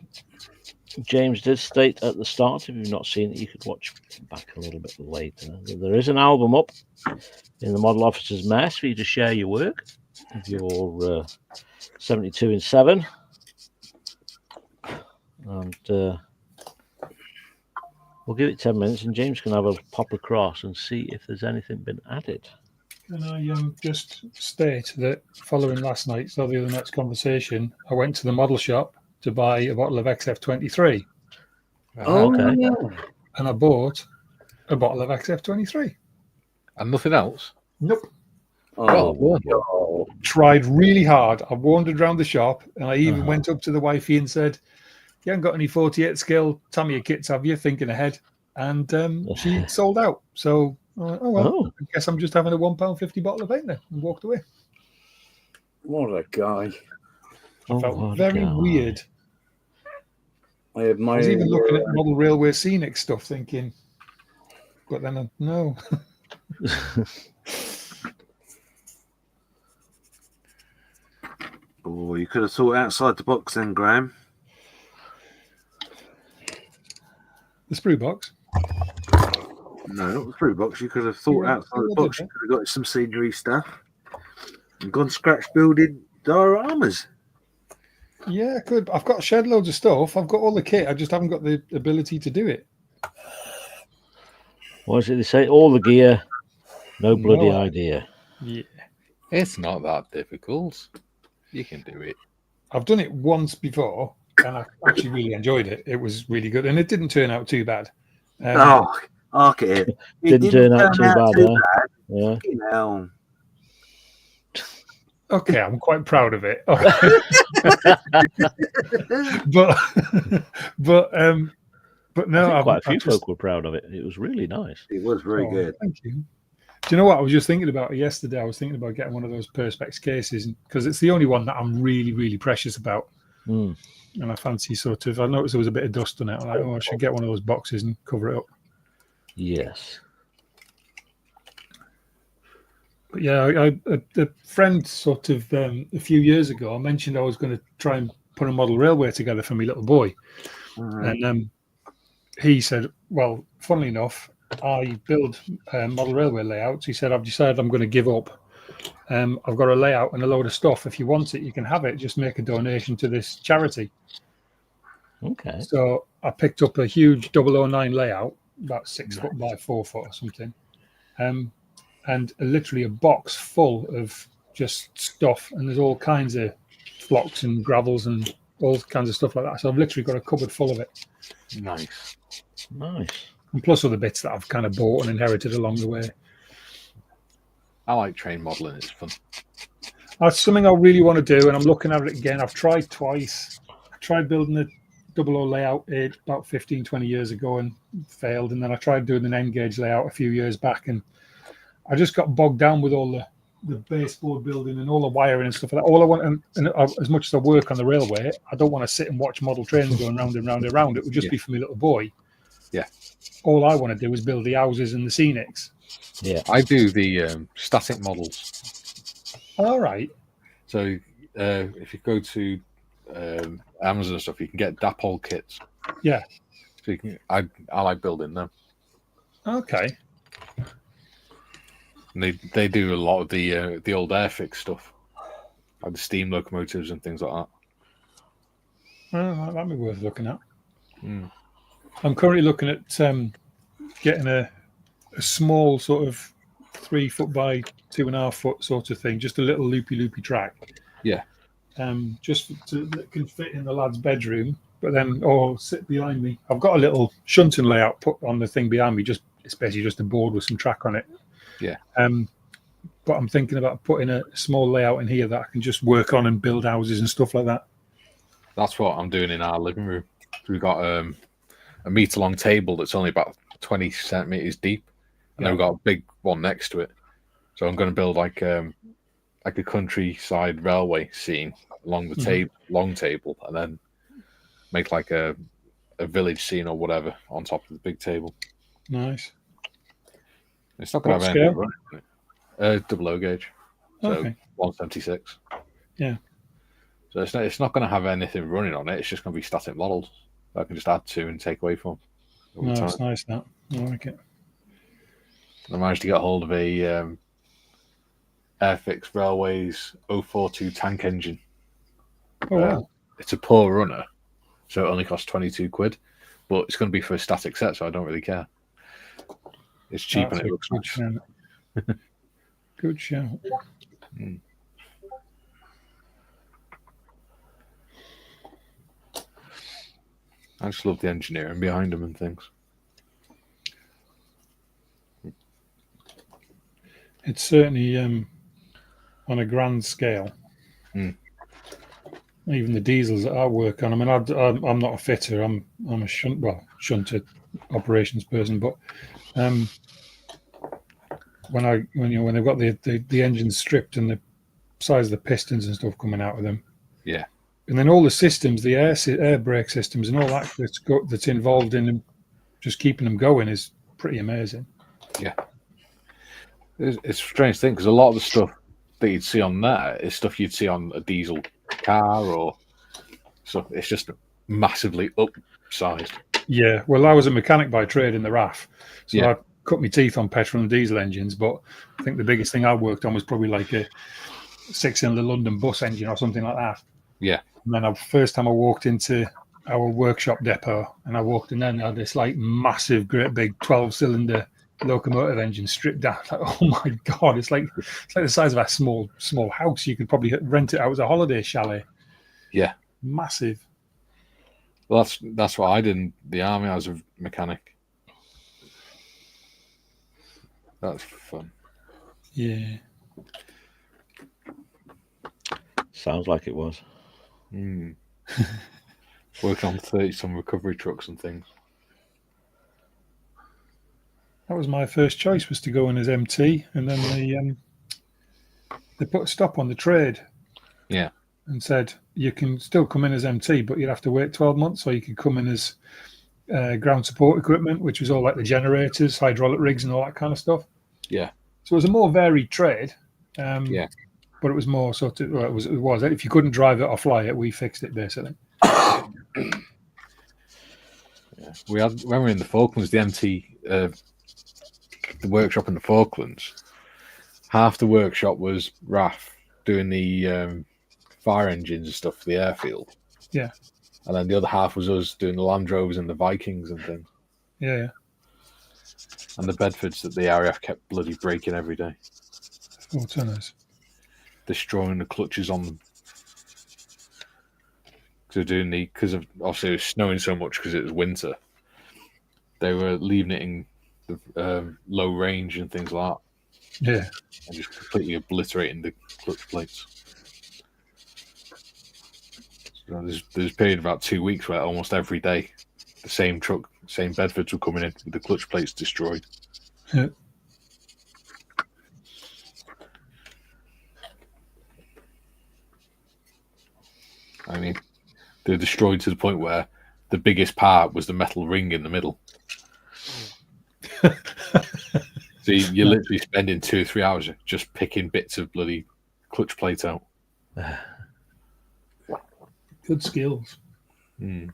James did state at the start, if you've not seen it, you could watch back a little bit later. There is an album up in the Model Officers Mess for you to share your work if you're 72 and 7. And we'll give it 10 minutes and James can have a pop across and see if there's anything been added. Can I just state that following last night's or the other night's conversation, I went to the model shop to buy a bottle of XF23. Oh, Okay. yeah. And I bought a bottle of XF23. And nothing else? Nope. Oh, Well, Tried really hard. I wandered around the shop and I even went up to the wifey and said, "You haven't got any 48 scale Tamiya kits, have you?" Thinking ahead. And she sold out. So, I guess I'm just having a £1.50 bottle of paint then, and walked away. what a guy. I felt very weird. I admire I was even looking at your, model railway scenic stuff thinking, but then no. Oh, you could have thought outside the box then, Graham. The sprue box. No, not the fruit box. You could have thought Yeah, outside the I box. did You could have got some scenery stuff and gone scratch building dioramas. Yeah, I could. I've got shed loads of stuff. I've got all the kit. I just haven't got the ability to do it. What is it they say? All the gear, no bloody No. idea. Yeah. it's not that difficult. You can do it. I've done it once before and I actually really enjoyed it. It was really good and it didn't turn out too bad. Oh, look at it. Didn't turn out too bad, huh? Yeah. Fucking hell. Okay, I'm quite proud of it. but no, I think quite a few I've just- folk were proud of it. It was really nice. It was very good. Thank you. Do you know what I was just thinking about yesterday? I was thinking about getting one of those Perspex cases because it's the only one that I'm really, really precious about. Mm. And I fancy sort of, I noticed there was a bit of dust on it. I'm like, I should get one of those boxes and cover it up. Yes. But yeah, a friend sort of a few years ago, I mentioned I was going to try and put a model railway together for my little boy. And he said, well, funnily enough, I build model railway layouts. He said, I've decided I'm going to give up. I've got a layout and a load of stuff. If you want it, you can have it. Just make a donation to this charity. Okay. So I picked up a huge 009 layout, about 6 foot by 4 foot or something. And literally a box full of just stuff. And there's all kinds of flocks and gravels and all kinds of stuff like that. So I've literally got a cupboard full of it. Nice. Nice. And plus other bits that I've kind of bought and inherited along the way. I like train modelling. It's fun. That's something I really want to do, and I'm looking at it again. I've tried twice. I tried building a 00 layout about 15, 20 years ago and failed. And then I tried doing an N-gauge layout a few years back, and I just got bogged down with all the baseboard building and all the wiring and stuff like that. All I want, and as much as I work on the railway, I don't want to sit and watch model trains going round and round and round. It would just be for my little boy. Yeah. All I want to do is build the houses and the scenics. Yeah. I do the static models. All right. So if you go to Amazon stuff, you can get dapole kits. Yeah. So you can. I like building them. Okay. And they do a lot of the old Airfix stuff, like the steam locomotives and things like that. Well, that'd be worth looking at. Mm. I'm currently looking at getting a small sort of 3 foot by 2.5 foot sort of thing, just a little loopy track. Yeah. That can fit in the lad's bedroom, but then sit behind me. I've got a little shunting layout put on the thing behind me. It's basically just a board with some track on it. Yeah. But I'm thinking about putting a small layout in here that I can just work on and build houses and stuff like that. That's what I'm doing in our living room. We've got a meter-long table that's only about 20 centimeters deep, and then we've got a big one next to it. So I'm going to build like a countryside railway scene along the long table, and then make like a village scene or whatever on top of the big table. Nice. It's not going to have anything running on it. Double O gauge, so 176. Yeah. So it's not going to have anything running on it. It's just going to be static models that I can just add to and take away from. No, it's nice that. I like it. I managed to get hold of a Airfix Railways 042 tank engine. Oh, wow. It's a poor runner, so it only costs 22 quid, but it's going to be for a static set, so I don't really care. It's cheap and it looks nice. Good shout. Mm. I just love the engineering behind them and things. It's certainly on a grand scale. Mm. Even the diesels that I work on. I mean, I'm not a fitter. I'm a shunter operations person. But when they've got the engines stripped and the size of the pistons and stuff coming out of them, yeah. And then all the systems, the air brake systems, and all that that's involved in them, just keeping them going is pretty amazing. Yeah, it's a strange thing because a lot of the stuff that you'd see on there is stuff you'd see on a diesel car or stuff. It's just massively upsized. Yeah, well, I was a mechanic by trade in the RAF, so yeah. I cut my teeth on petrol and diesel engines. But I think the biggest thing I worked on was probably like a 6-cylinder London bus engine or something like that. Yeah. And then the first time I walked into our workshop depot, and I walked in there and they had this like massive, great big 12-cylinder locomotive engine stripped down. Like, oh my god, it's like the size of a small house. You could probably rent it out as a holiday chalet. Yeah, massive. Well, that's what I did in the army. I was a mechanic. That's fun. Yeah. Sounds like it was. Mm. Working on 30-ton recovery trucks and things. That was my first choice, was to go in as MT, and then they put a stop on the trade. Yeah. And said you can still come in as MT, but you'd have to wait 12 months, or you could come in as ground support equipment, which was all like the generators, hydraulic rigs, and all that kind of stuff. Yeah. So it was a more varied trade. Yeah. But it was more sort of, well, it was. If you couldn't drive it or fly it, we fixed it basically. Yeah. We had, when we were in the Falklands, the MT, the workshop in the Falklands, half the workshop was RAF doing the fire engines and stuff for the airfield. Yeah. And then the other half was us doing the Land Rovers and the Vikings and things. Yeah, yeah. And the Bedfords that the RAF kept bloody breaking every day. 4-tonners. Destroying the clutches on them. Because obviously it was snowing so much because it was winter. They were leaving it in the low range and things like that. Yeah. And just completely obliterating the clutch plates. So there's a period of about 2 weeks where almost every day the same truck, same Bedfords were coming in with the clutch plates destroyed. Yeah. I mean, they're destroyed to the point where the biggest part was the metal ring in the middle. So you're literally spending 2 or 3 hours just picking bits of bloody clutch plate out. Good skills. Mm.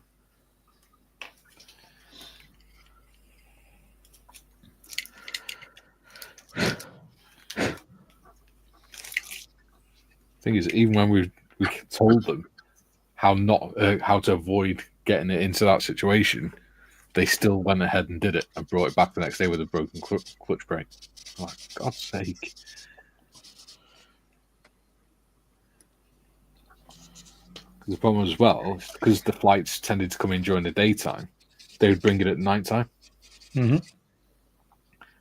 Thing is, even when we told them how to avoid getting it into that situation, they still went ahead and did it and brought it back the next day with a broken clutch brake. Oh, for God's sake. The problem as well, because the flights tended to come in during the daytime, they would bring it at night time. Mm-hmm.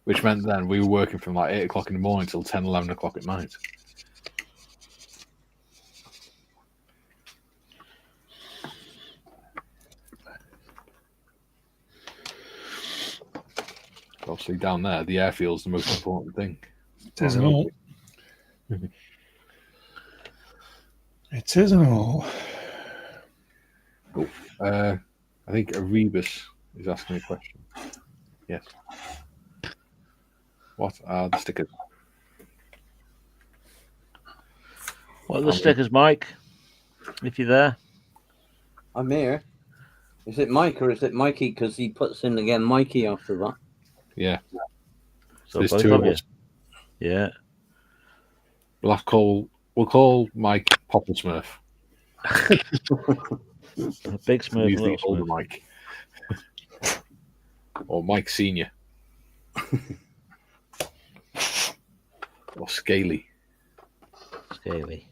Which meant then we were working from like 8 o'clock in the morning till 10, 11 o'clock at night. Obviously, down there, the airfield's the most important thing. It isn't all. It isn't all. Oh, I think Erebus is asking a question. Yes. What are the stickers? What are the stickers, Mike? If you're there. I'm here. Is it Mike or is it Mikey? Because he puts in again Mikey after that. Yeah. So There's both two of of you. us. Yeah. We'll call Mike Popple Smurf. A big Smurf, He's a the little older Smurf. Mike. Or Mike Senior. Or Scaly. Scaly.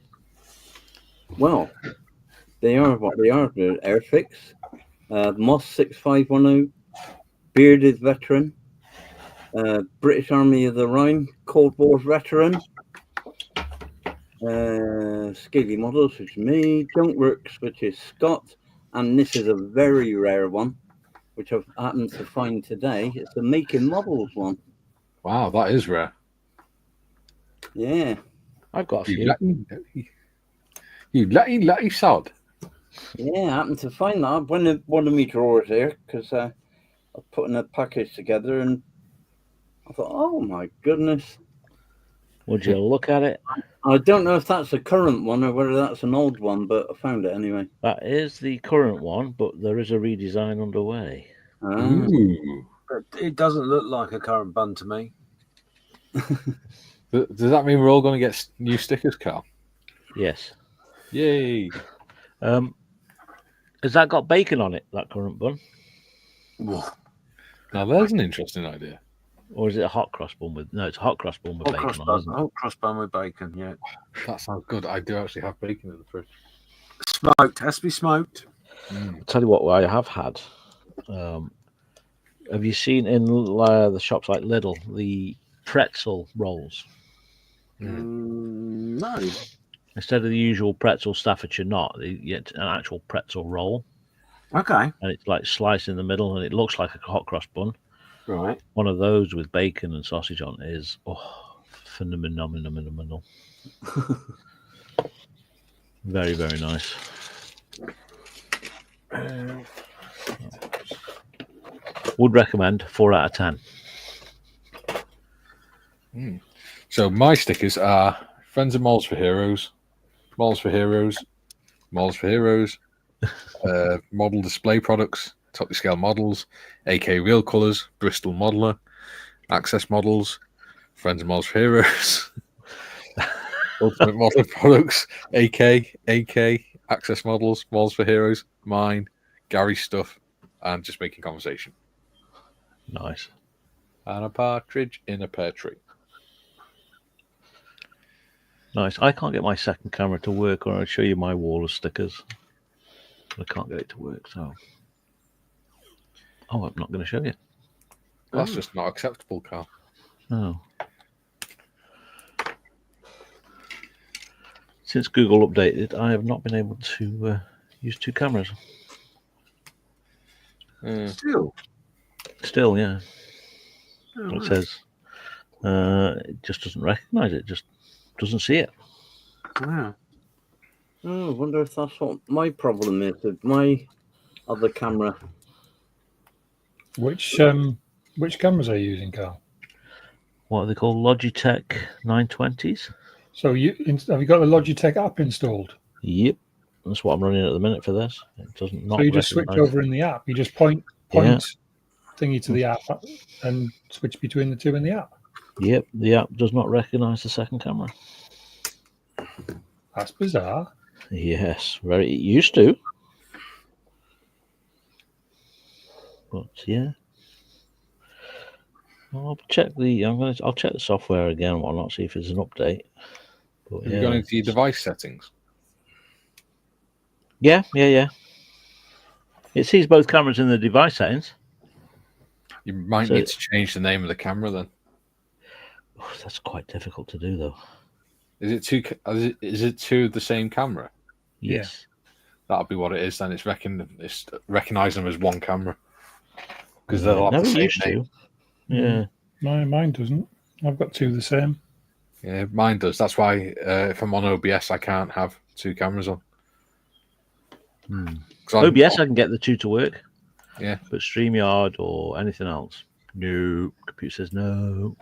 Well, they are what they are. They're Airfix, Moss 6510, Bearded Veteran, British Army of the Rhine, Cold War Veteran, Scaly Models, which is me, Junkworks, which is Scott, and this is a very rare one, which I've happened to find today. It's a Making Models one. Wow, that is rare. Yeah. I've got a You few. lucky sod. Yeah, I happened to find that one of my drawers here because I was putting a package together and I thought, oh my goodness. Would you look at it? I don't know if that's a current one or whether that's an old one, but I found it anyway. That is the current one, but there is a redesign underway. Ooh. But it doesn't look like a current bun to me. Does that mean we're all going to get new stickers, Carl? Yes. Yay. Has that got bacon on it, that current bun? Now, there's an interesting idea. Or is it a hot cross bun with... No, it's a hot cross bun with bacon on, isn't it? Hot cross bun with bacon, yeah. That sounds good. I do actually have bacon in the fridge. Smoked. Has to be smoked. I'll tell you what I have had. Have you seen in the shops like Lidl, the pretzel rolls? No. Instead of the usual pretzel Staffordshire knot, you get an actual pretzel roll. Okay. And it's like sliced in the middle, and it looks like a hot cross bun. Right. One of those with bacon and sausage on is phenomenal. Very, very nice. Would recommend 4 out of 10. So my stickers are Friends of Malls for Heroes, Malls for Heroes, Malls for Heroes, model display products, top scale models, AK Real Colours, Bristol Modeler, Access Models, Friends of Malls for Heroes, Ultimate Model Products, AK, Access Models, Malls for Heroes, mine, Gary's stuff, and just making conversation. Nice. And a partridge in a pear tree. Nice. I can't get my second camera to work, or I'll show you my wall of stickers. I can't get it to work, so... Oh, I'm not going to show you. That's just not acceptable, Carl. No. Since Google updated, I have not been able to use 2 cameras. Still, yeah. It says it just doesn't recognise it. Just doesn't see it. Wow. Oh, I wonder if that's what my problem is with my other camera. Which cameras are you using, Carl? What are they called? Logitech 920s? So have you got the Logitech app installed? Yep. That's what I'm running at the minute for this. It doesn't not. So you just switch recognise over in the app. You just point thingy to the app and switch between the two in the app. Yep, the app does not recognise the second camera. That's bizarre. Yes, very. It used to, but yeah. I'll check I'll check the software again and whatnot, see if there's an update. But, Have you gone into your device settings? Yeah. It sees both cameras in the device settings. You might need to change the name of the camera then. Oh, that's quite difficult to do, though. Is it two of the same camera? Yes. That'll be what it is then. It's recognizing them as one camera because they'll have the same name. Yeah. Mine doesn't. I've got two the same. Yeah, mine does. That's why if I'm on OBS, I can't have two cameras on. OBS, I can get the two to work. Yeah. But StreamYard or anything else, no. Computer says no.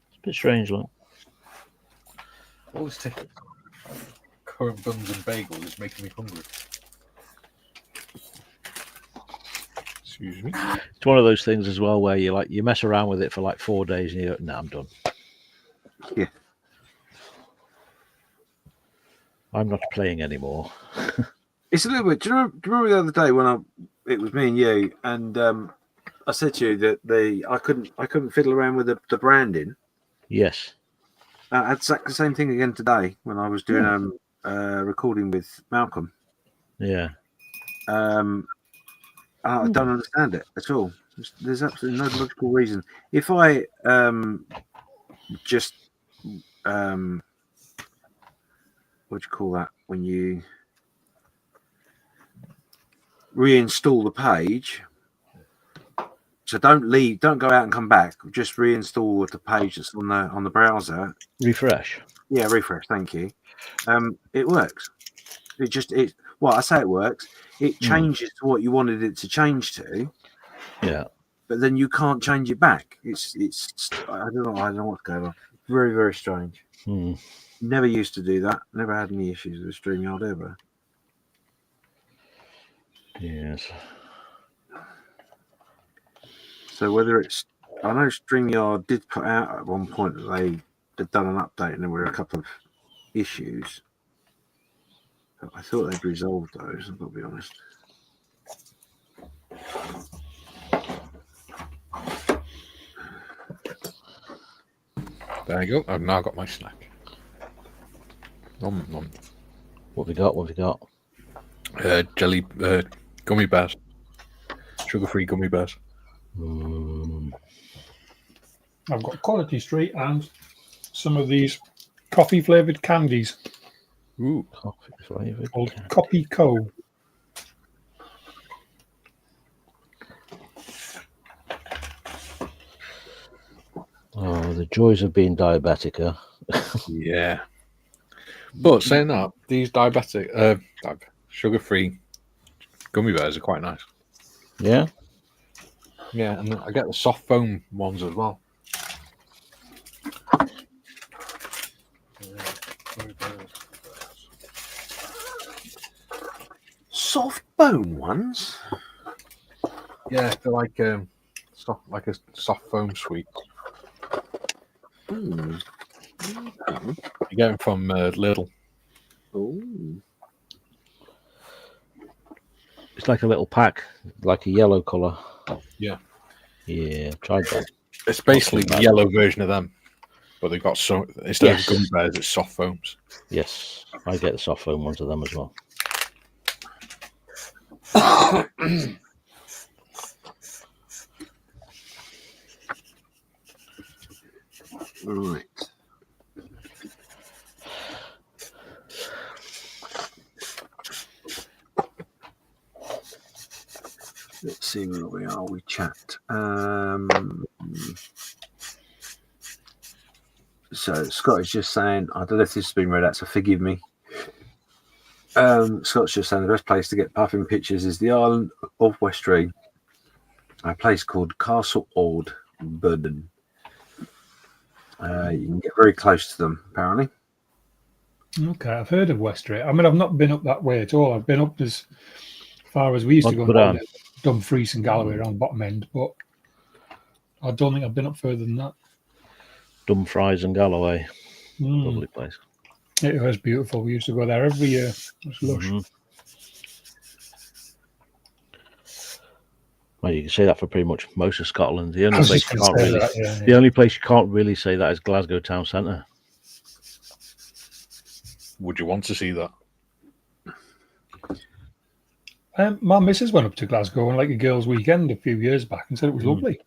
It's a bit strange, look. Always take current buns and bagels is making me hungry. Excuse me. It's one of those things as well where you mess around with it for like 4 days and you go, nah, I'm done. Yeah. I'm not playing anymore. It's a little bit. Do you remember the other day when it was me and you, and I said to you that I couldn't fiddle around with the branding. Yes. I had the same thing again today when I was doing recording with Malcolm. Yeah. I don't understand it at all. There's absolutely no logical reason. If I just what do you call that when you reinstall the page? So don't go out and come back. Just reinstall the page that's on the browser. Refresh. Yeah, refresh. Thank you. It works. Well, I say it works. It changes to what you wanted it to change to. Yeah. But then you can't change it back. It's I don't know what's going on. Very, very strange. Never used to do that. Never had any issues with StreamYard ever. Yes. So whether it's, I know StreamYard did put out at one point that they had done an update and there were a couple of issues. But I thought they'd resolved those, I've got to be honest. There you go. I've now got my snack. Nom, nom. What have we got? Jelly gummy bears. Sugar-free gummy bears. I've got Quality Street and some of these coffee-flavoured candies. Ooh. Coffee-flavoured. Called Coffee Co. Oh, the joys of being diabetic, Yeah. But saying that, these sugar-free gummy bears are quite nice. Yeah? Yeah, and I get the soft foam ones as well. Soft bone ones? Yeah, they're like a soft foam sweet. You get them from Lidl. Ooh. It's like a little pack, like a yellow colour. Yeah. Yeah, tried that. It's basically the yellow version of them, but they've got instead of gummy bears, it's soft foams. Yes, I get the soft foam ones of them as well. Right. Let's see where we are. We chat. So Scott is just saying, I don't know if this has been read out, so forgive me. Scott's just saying the best place to get puffin pictures is the island of Westrey, a place called Castle Ord, Burden. You can get very close to them, apparently. Okay, I've heard of Westray. I mean, I've not been up that way at all. I've been up as far as we used to go down there, Dumfries and Galloway around bottom end, but I don't think I've been up further than that. Dumfries and Galloway. Lovely place. It was beautiful. We used to go there every year. It was lush. Well, you can say that for pretty much most of Scotland. The only place you can't really, the only place you can't really say that is Glasgow town centre. Would you want to see that? My missus went up to Glasgow on like a girls' weekend a few years back and said it was lovely.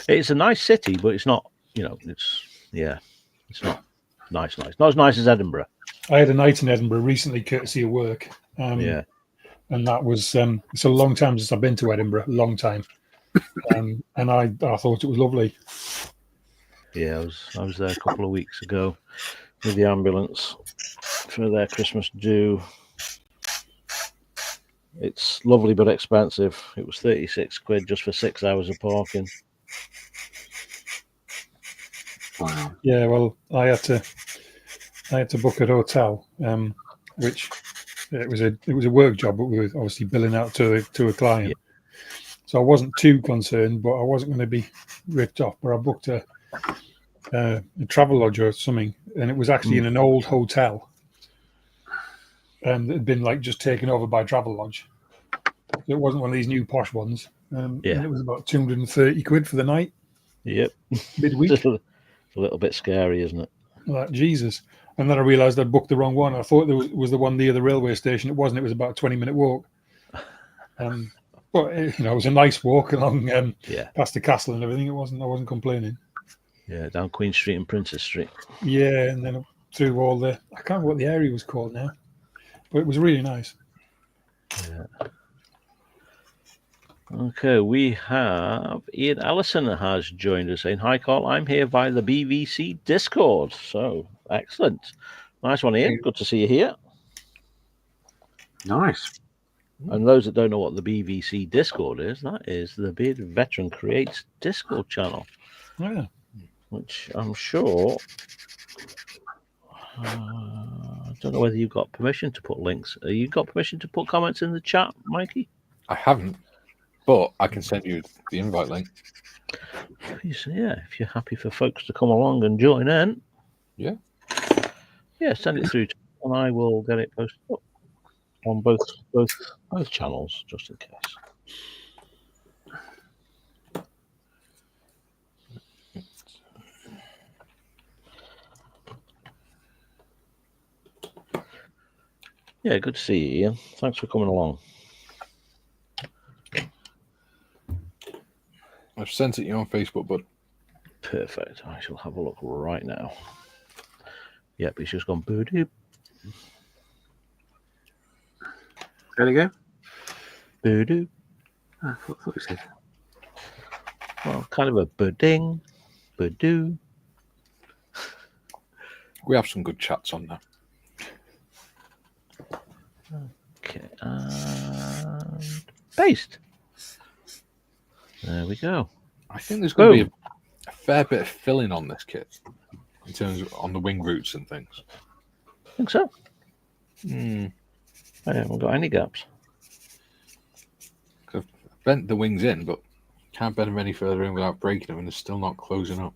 It's a nice city, but it's not. It's not nice. Not as nice as Edinburgh. I had a night in Edinburgh recently, courtesy of work. And that was it's a long time since I've been to Edinburgh. A long time, and I thought it was lovely. Yeah, I was there a couple of weeks ago with the ambulance for their Christmas do. It's lovely but expensive. It was 36 quid just for 6 hours of parking. Wow. Yeah, well, I had to book a hotel, which it was a work job, but we were obviously billing out to a client. Yeah. So I wasn't too concerned, but I wasn't going to be ripped off. But I booked a travel lodge or something, and it was actually in an old hotel. That had been like just taken over by Travel Lodge. It wasn't one of these new posh ones. And it was about 230 quid for the night. Yep. Midweek. Just a little bit scary, isn't it? Like, Jesus. And then I realised I'd booked the wrong one. I thought there was the one near the railway station. It wasn't. It was about a 20-minute walk. But it was a nice walk along past the castle and everything. I wasn't complaining. Yeah, down Queen Street and Princess Street. Yeah, and then through all I can't remember what the area was called now. But it was really nice. Yeah. Okay, we have Ian Ellison has joined us saying, "Hi, Carl. I'm here via the BVC Discord." So excellent, nice one, Ian. Good to see you here. Nice. And those that don't know what the BVC Discord is, that is the Bearded Veteran Creates Discord channel. Yeah. Which I'm sure. I don't know whether you've got permission to put links. You got permission to put comments in the chat, Mikey? I haven't, but I can send you the invite link. Yeah, if you're happy for folks to come along and join in. Yeah. Yeah, send it through to me and I will get it posted up on both channels, just in case. Yeah, good to see you, Ian. Thanks for coming along. I've sent it you on Facebook, bud. Perfect. I shall have a look right now. Yep, it's just gone boo-doop. There you go. Boo-doop. I thought you said. Well, kind of a boo-ding, boo-doo. We have some good chats on there. Okay, and paste. There we go. I think there's going to be a fair bit of filling on this kit in terms of on the wing roots and things. I think so. I haven't got any gaps. I've bent the wings in, but can't bend them any further in without breaking them, and they're still not closing up.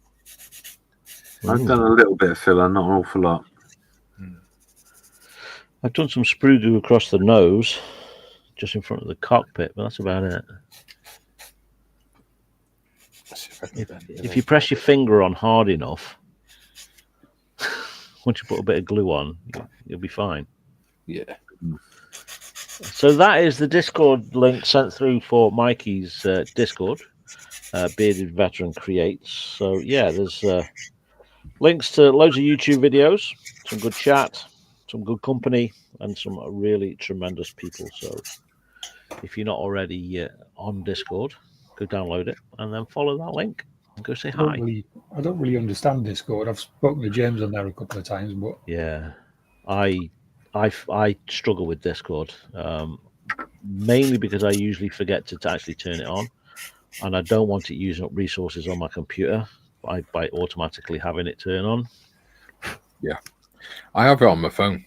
I've done a little bit of filler, not an awful lot. I've done some sprue glue across the nose, just in front of the cockpit, but that's about it. If you press your finger on hard enough, once you put a bit of glue on, you'll be fine. Yeah. So that is the Discord link sent through for Mikey's Discord, Bearded Veteran Creates. So yeah, there's links to loads of YouTube videos, some good chat, some good company, and some really tremendous people. So if you're not already on Discord, go download it and then follow that link and go say hi. I don't really understand Discord. I've spoken to James on there a couple of times, but yeah, I struggle with Discord, mainly because I usually forget to actually turn it on, and I don't want it using up resources on my computer by automatically having it turn on. Yeah. I have it on my phone,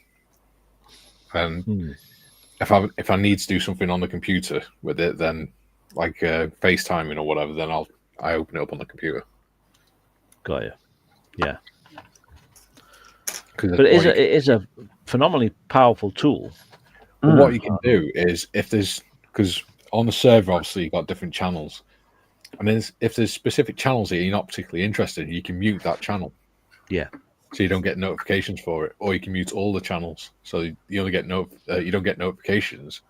and if I need to do something on the computer with it, then like FaceTiming or whatever, then I open it up on the computer. Got you. Yeah. But it is a phenomenally powerful tool. Well, what you can do is because on the server, obviously, you've got different channels. And then if there's specific channels that you're not particularly interested in, you can mute that channel. Yeah. So you don't get notifications for it. Or you can mute all the channels. So you only get you don't get notifications.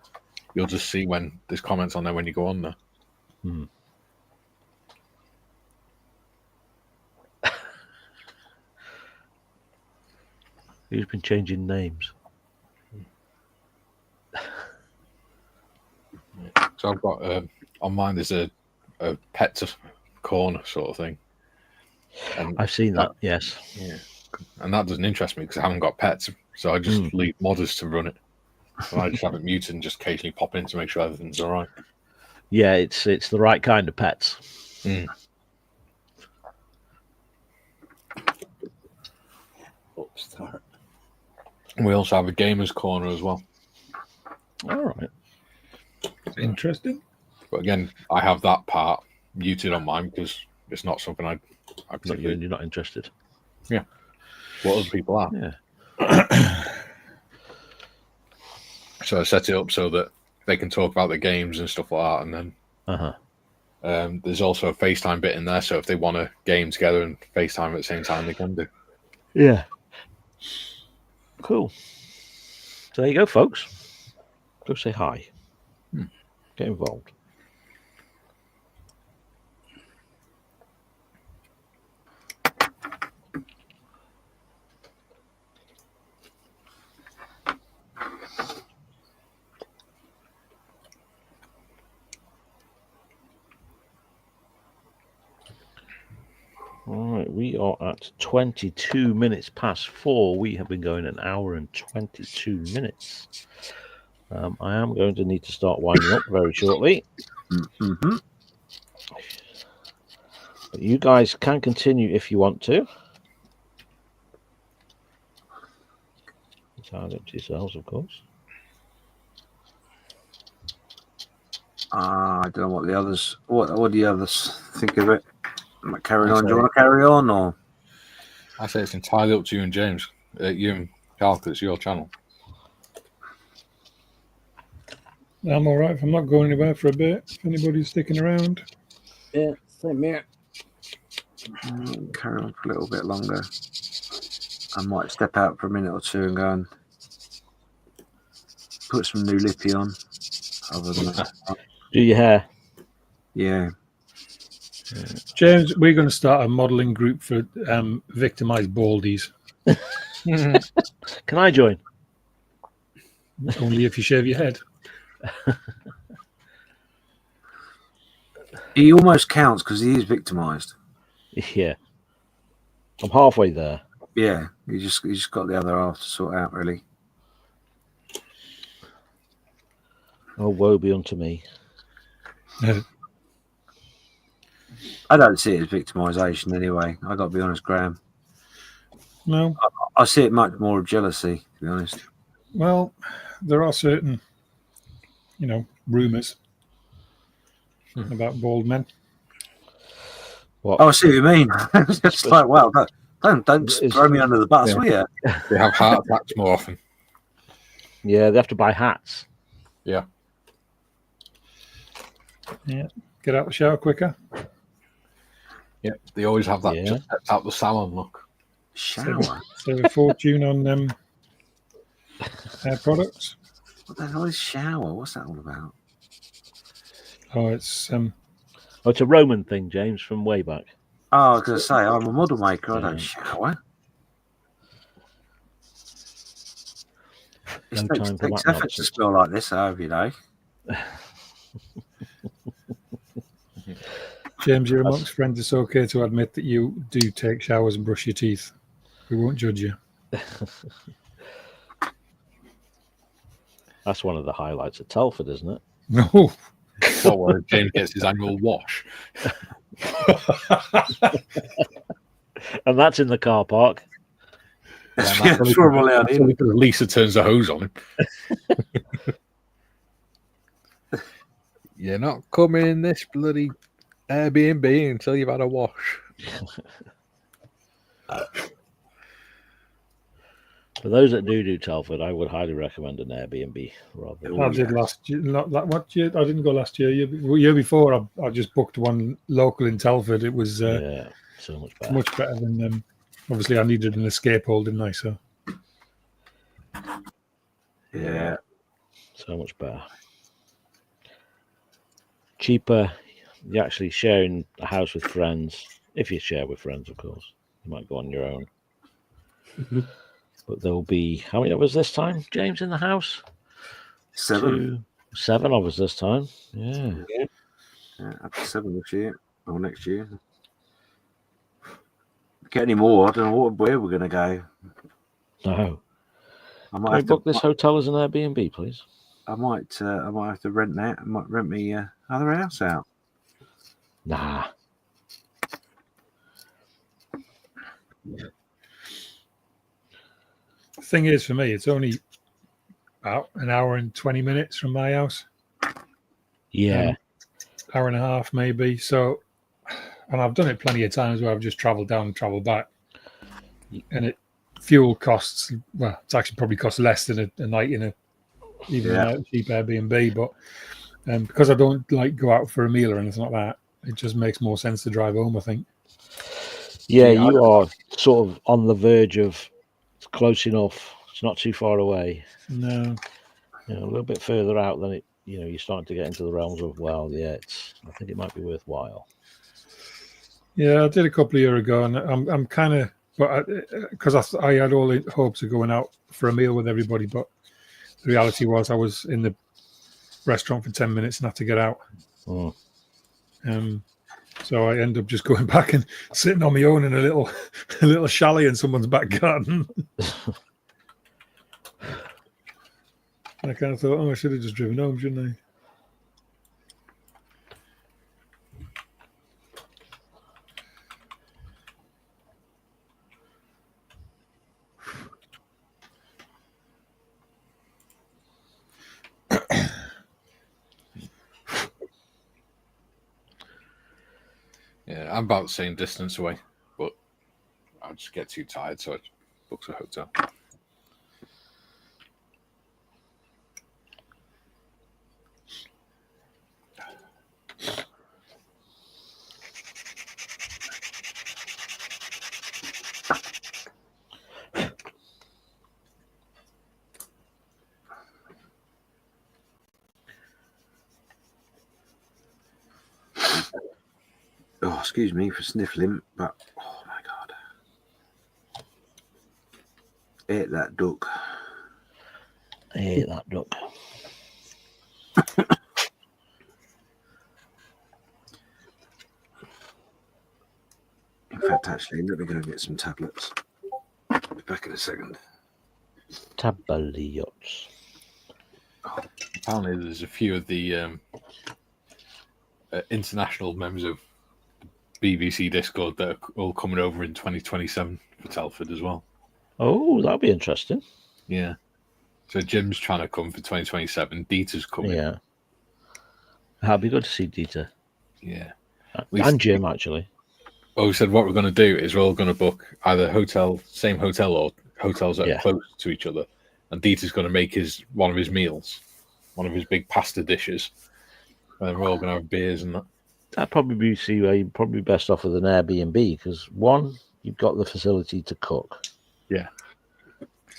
You'll just see when there's comments on there when you go on there. You've been changing names. So I've got on mine there's a pet corner sort of thing. And I've seen that. Yes. Yeah. And that doesn't interest me because I haven't got pets, so I just leave modders to run it. And I just have it muted and just occasionally pop in to make sure everything's all right. Yeah, it's the right kind of pets. Start. We also have a gamers corner as well. All right. Interesting. But again, I have that part muted on mine because it's not something I particularly... You're not interested. Yeah. What other people are. Yeah. So I set it up so that they can talk about the games and stuff like that, and then there's also a FaceTime bit in there, so if they want to game together and FaceTime at the same time, they can do. Yeah. Cool. So there you go, folks. Go say hi. Get involved. All right, we are at 22 minutes past 4. We have been going an hour and 22 minutes. I am going to need to start winding up very shortly. But you guys can continue if you want to. It's hard up to yourselves, of course. I don't know what the others. What do the others think of it? Am I carrying on? Do you want to carry on, or? I say it's entirely up to you and James, you and Carl, because it's your channel. I'm all right if I'm not going anywhere for a bit. If anybody's sticking around. Yeah, same here. Carry on for a little bit longer. I might step out for a minute or two and go and put some new lippy on. Other than that, Do your hair. yeah. James, we're going to start a modelling group for victimised baldies. Can I join? Only if you shave your head. He almost counts because he is victimised. Yeah. I'm halfway there. Yeah, you just got the other half to sort out, really. Oh, woe be unto me. I don't see it as victimisation anyway. I got to be honest, Graham. No. I see it much more of jealousy, to be honest. Well, there are certain, rumours about bald men. What? Oh, I see what you mean. It's just like, well, don't throw me under the bus, will you? They have heart attacks more often. Yeah, they have to buy hats. Yeah. Yeah. Get out the shower quicker. Yeah, they always have that Yeah. just steps out the salon look. Shower. Save a fortune on hair products. What the hell is shower? What's that all about? Oh, it's Oh, it's a Roman thing, James, from way back. Oh, I was going to say, I'm a model maker. I don't shower. No It time for takes that effort to nonsense. smell like this, however you know. James, you're amongst friends. It's okay to admit that you do take showers and brush your teeth. We won't judge you. That's one of the highlights of Telford, isn't it? No. Not where James gets his annual wash. And that's in the car park. Yeah, throw them allowed in. Lisa turns the hose on him. You're not coming in this bloody Airbnb until you've had a wash. For those that do Telford, I would highly recommend an Airbnb rather. I did last year. What year? I didn't go last year. Year before, I just booked one local in Telford. It was yeah, so much better. Much better than. Obviously, I needed an escape hole, didn't I? So. Yeah. So much better. Cheaper. You're actually sharing a house with friends. If you share with friends, of course. You might go on your own. But there'll be, how many of us this time, James, in the house? 7. 7 of us this time. Yeah. Up to 7 this year or next year. Get any more? I don't know where we're going to go. No. I Can we book this hotel as an Airbnb, please? I might have to rent that. I might rent me other house out. Nah. The thing is, for me, it's only about an hour and 20 minutes from my house. Yeah. Hour and a half, maybe. So, and I've done it plenty of times where I've just traveled down and traveled back. And fuel costs, well, it's actually probably costs less than a night in a cheap Airbnb. But because I don't like go out for a meal or anything like that, it just makes more sense to drive home, I think. Yeah, you are sort of on the verge of it's close enough. It's not too far away. No. A little bit further out than it. You're starting to get into the realms of, well, yeah, I think it might be worthwhile. Yeah, I did a couple of years ago, and I'm kind of, but because I had all the hopes of going out for a meal with everybody, but the reality was I was in the restaurant for 10 minutes and had to get out. Oh. So I end up just going back and sitting on my own in a little chalet in someone's back garden. I kind of thought, I should have just driven home, shouldn't I? Yeah, I'm about the same distance away, but I just get too tired, so I book a hotel. Oh, excuse me for sniffling, but oh my god, ate that duck. I ate that duck. In fact, actually, let me go and get some tablets. I'll be back in a second. Tablets. Apparently, there's a few of the international members of BBC Discord that are all coming over in 2027 for Telford as well. Oh, that'll be interesting. Yeah. So Jim's trying to come for 2027. Dieter's coming. Yeah. That'd be good to see Dieter. Yeah. And Jim, actually. Well, we said what we're going to do is we're all going to book either same hotel or hotels that are close to each other. And Dieter's going to make one of his meals, one of his big pasta dishes. And we're all going to have beers and that. That'd probably be you're probably best off with an Airbnb because 1, you've got the facility to cook. Yeah.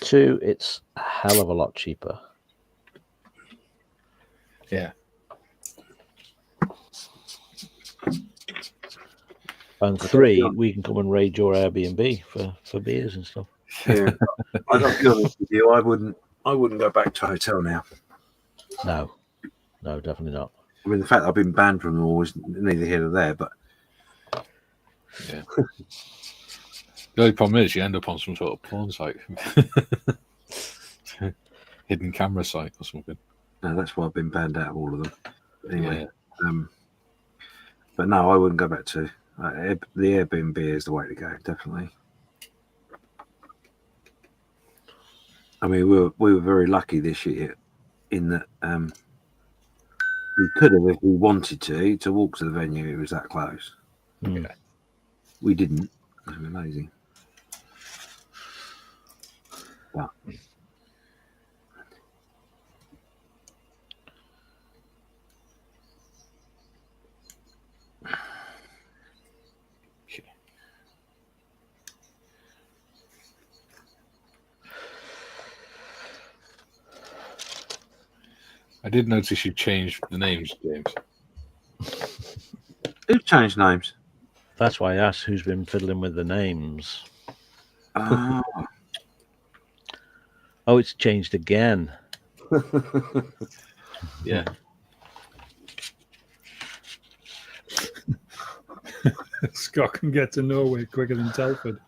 2, it's a hell of a lot cheaper. Yeah. And 3, we can come and raid your Airbnb for beers and stuff. Yeah, I'll be honest with you. I wouldn't go back to a hotel now. No, definitely not. I mean, the fact that I've been banned from them all is neither here nor there, but yeah. The only problem is you end up on some sort of porn site, hidden camera site or something. No, that's why I've been banned out of all of them. Anyway, but no, I wouldn't go back to the Airbnb is the way to go, definitely. I mean, we were very lucky this year in that we could have, if we wanted to walk to the venue. It was that close. Mm. We didn't. It was amazing. But I did notice you changed the names, James. who changed names? That's why I asked who's been fiddling with the names. Oh, Oh, it's changed again. Yeah. Scott can get to Norway quicker than Telford.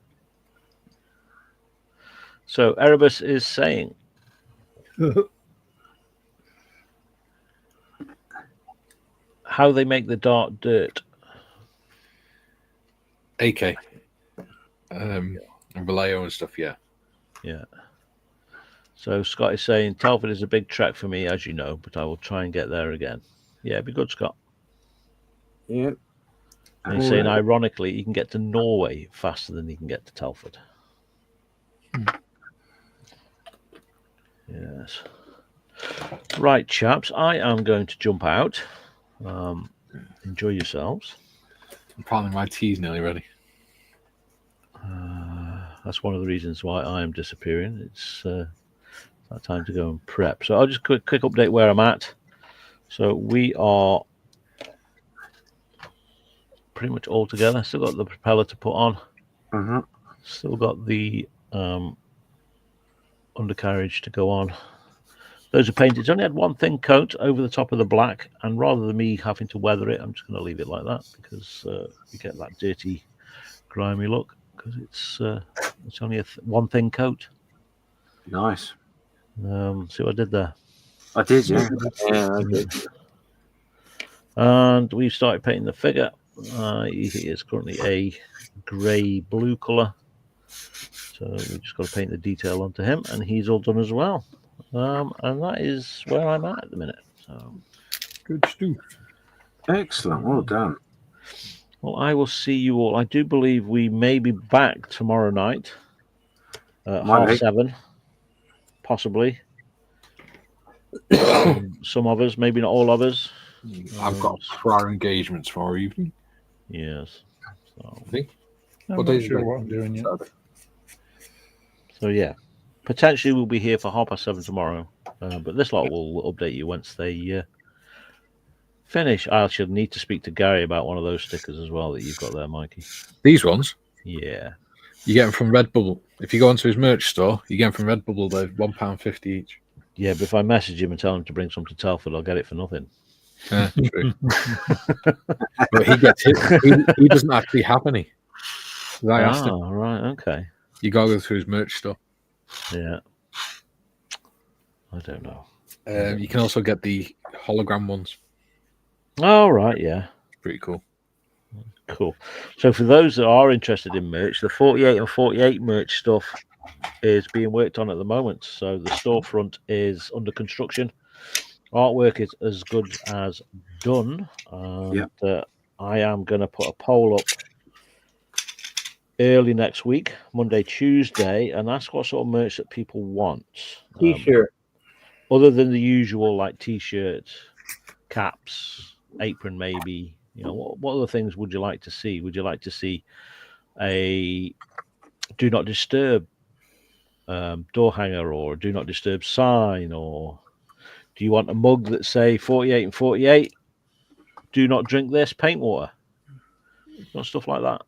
So Erebus is saying how they make the dark dirt. AK. And Vallejo and stuff, yeah. Yeah. So Scott is saying Telford is a big trek for me, as you know, but I will try and get there again. Yeah, it'd be good, Scott. Yep. And he's saying, ironically, he can get to Norway faster than he can get to Telford. Yes. Right, chaps, I am going to jump out. Enjoy yourselves. Apparently my tea's nearly ready. That's one of the reasons why I am disappearing. It's that time to go and prep. So I'll just quick update where I'm at. So we are pretty much all together. Still got the propeller to put on. uh-huh. Still got the undercarriage to go on. Those are painted. It's only had one thin coat over the top of the black, and rather than me having to weather it, I'm just going to leave it like that because you get that dirty, grimy look because it's only one thin coat. Nice. See what I did there? I did, yeah. Yeah, I did. And we've started painting the figure. He is currently a grey-blue colour. So we've just got to paint the detail onto him, and he's all done as well. And that is where I'm at the minute. So Good stuff. Excellent. Well done. well, I will see you all. I do believe we may be back tomorrow night, Might be. 7:30, possibly. Some of us, maybe not all of us. I've got prior engagements tomorrow evening. Yes. So, I'm What not day is sure it? what I'm doing yet. so yeah, potentially we'll be here for 7:30 tomorrow. But this lot will update you once they finish. I should need to speak to Gary about one of those stickers as well that you've got there, Mikey. These ones, Yeah. you get them from Redbubble. If you go onto his merch store, you get them from Redbubble. They're £1.50 each. Yeah, but if I message him and tell him to bring some to Telford, I'll get it for nothing. Yeah, true. But he gets it. He doesn't actually have any. I asked him. Right, okay. You gotta go through his merch store. Yeah. I don't know. You can also get the hologram ones. Oh, right, yeah. Pretty cool. Cool. So for those that are interested in merch, the 48 and 48 merch stuff is being worked on at the moment. So the storefront is under construction. Artwork is as good as done. And I am going to put a poll up early next week, Monday, Tuesday, and ask what sort of merch that people want. T-shirt. Other than the usual, like T-shirts, caps, apron, maybe. You know, what other things would you like to see? Would you like to see a do not disturb door hanger or do not disturb sign, or do you want a mug that say 48 and 48? Do not drink this paint water. Stuff like that.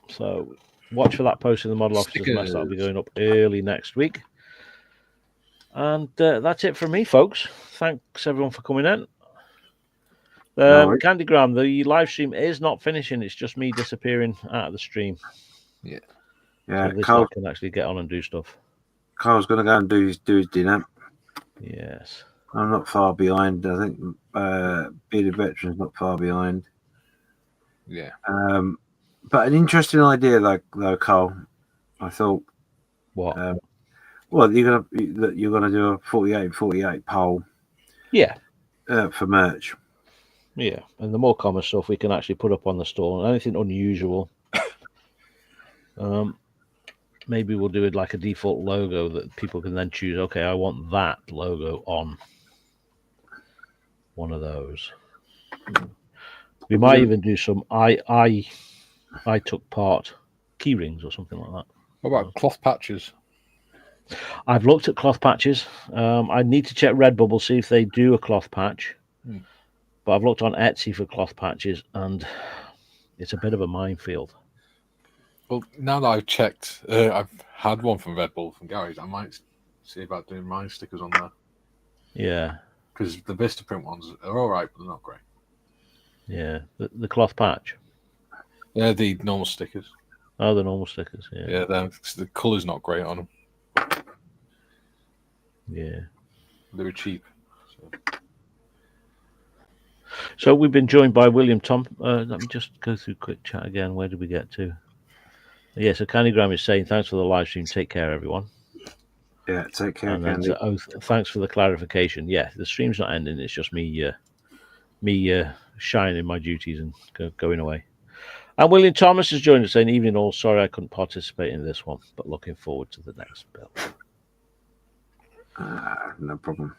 So watch for that post in the model officer's mess. That'll be going up early next week. And that's it from me, folks. Thanks everyone for coming in. Candygram, the live stream is not finishing. It's just me disappearing out of the stream. Yeah. Yeah. So this Carl, I can actually get on and do stuff. Carl's going to go and do his dinner. Yes. I'm not far behind. I think Bearded Veteran's not far behind. Yeah. But an interesting idea, though, Carl. I thought. What? Well, you're gonna do a 48 poll. Yeah. For merch. Yeah, and the more common stuff we can actually put up on the store. Anything unusual, maybe we'll do it like a default logo that people can then choose. Okay, I want that logo on one of those. We might even do some I took part key rings or something like that. What about cloth patches? I've looked at cloth patches. I need to check Redbubble, see if they do a cloth patch. But I've looked on Etsy for cloth patches, and it's a bit of a minefield. Well, now that I've checked, I've had one from Red Bull from Gary's. I might see about doing mine stickers on there. Yeah. Because the Vistaprint ones are all right, but they're not great. Yeah. The cloth patch? Yeah, the normal stickers. Oh, the normal stickers, yeah. Yeah, the colour's not great on them. Yeah. They were cheap. So we've been joined by William Tom. Let me just go through quick chat again. Where did we get to? Yeah, so Candygram is saying, thanks for the live stream. Take care, everyone. Yeah, take care, and then Candy. Thanks for the clarification. Yeah, the stream's not ending. It's just me shining my duties and going away. And William Thomas has joined us saying, evening all. Sorry I couldn't participate in this one, but looking forward to the next build. No problem.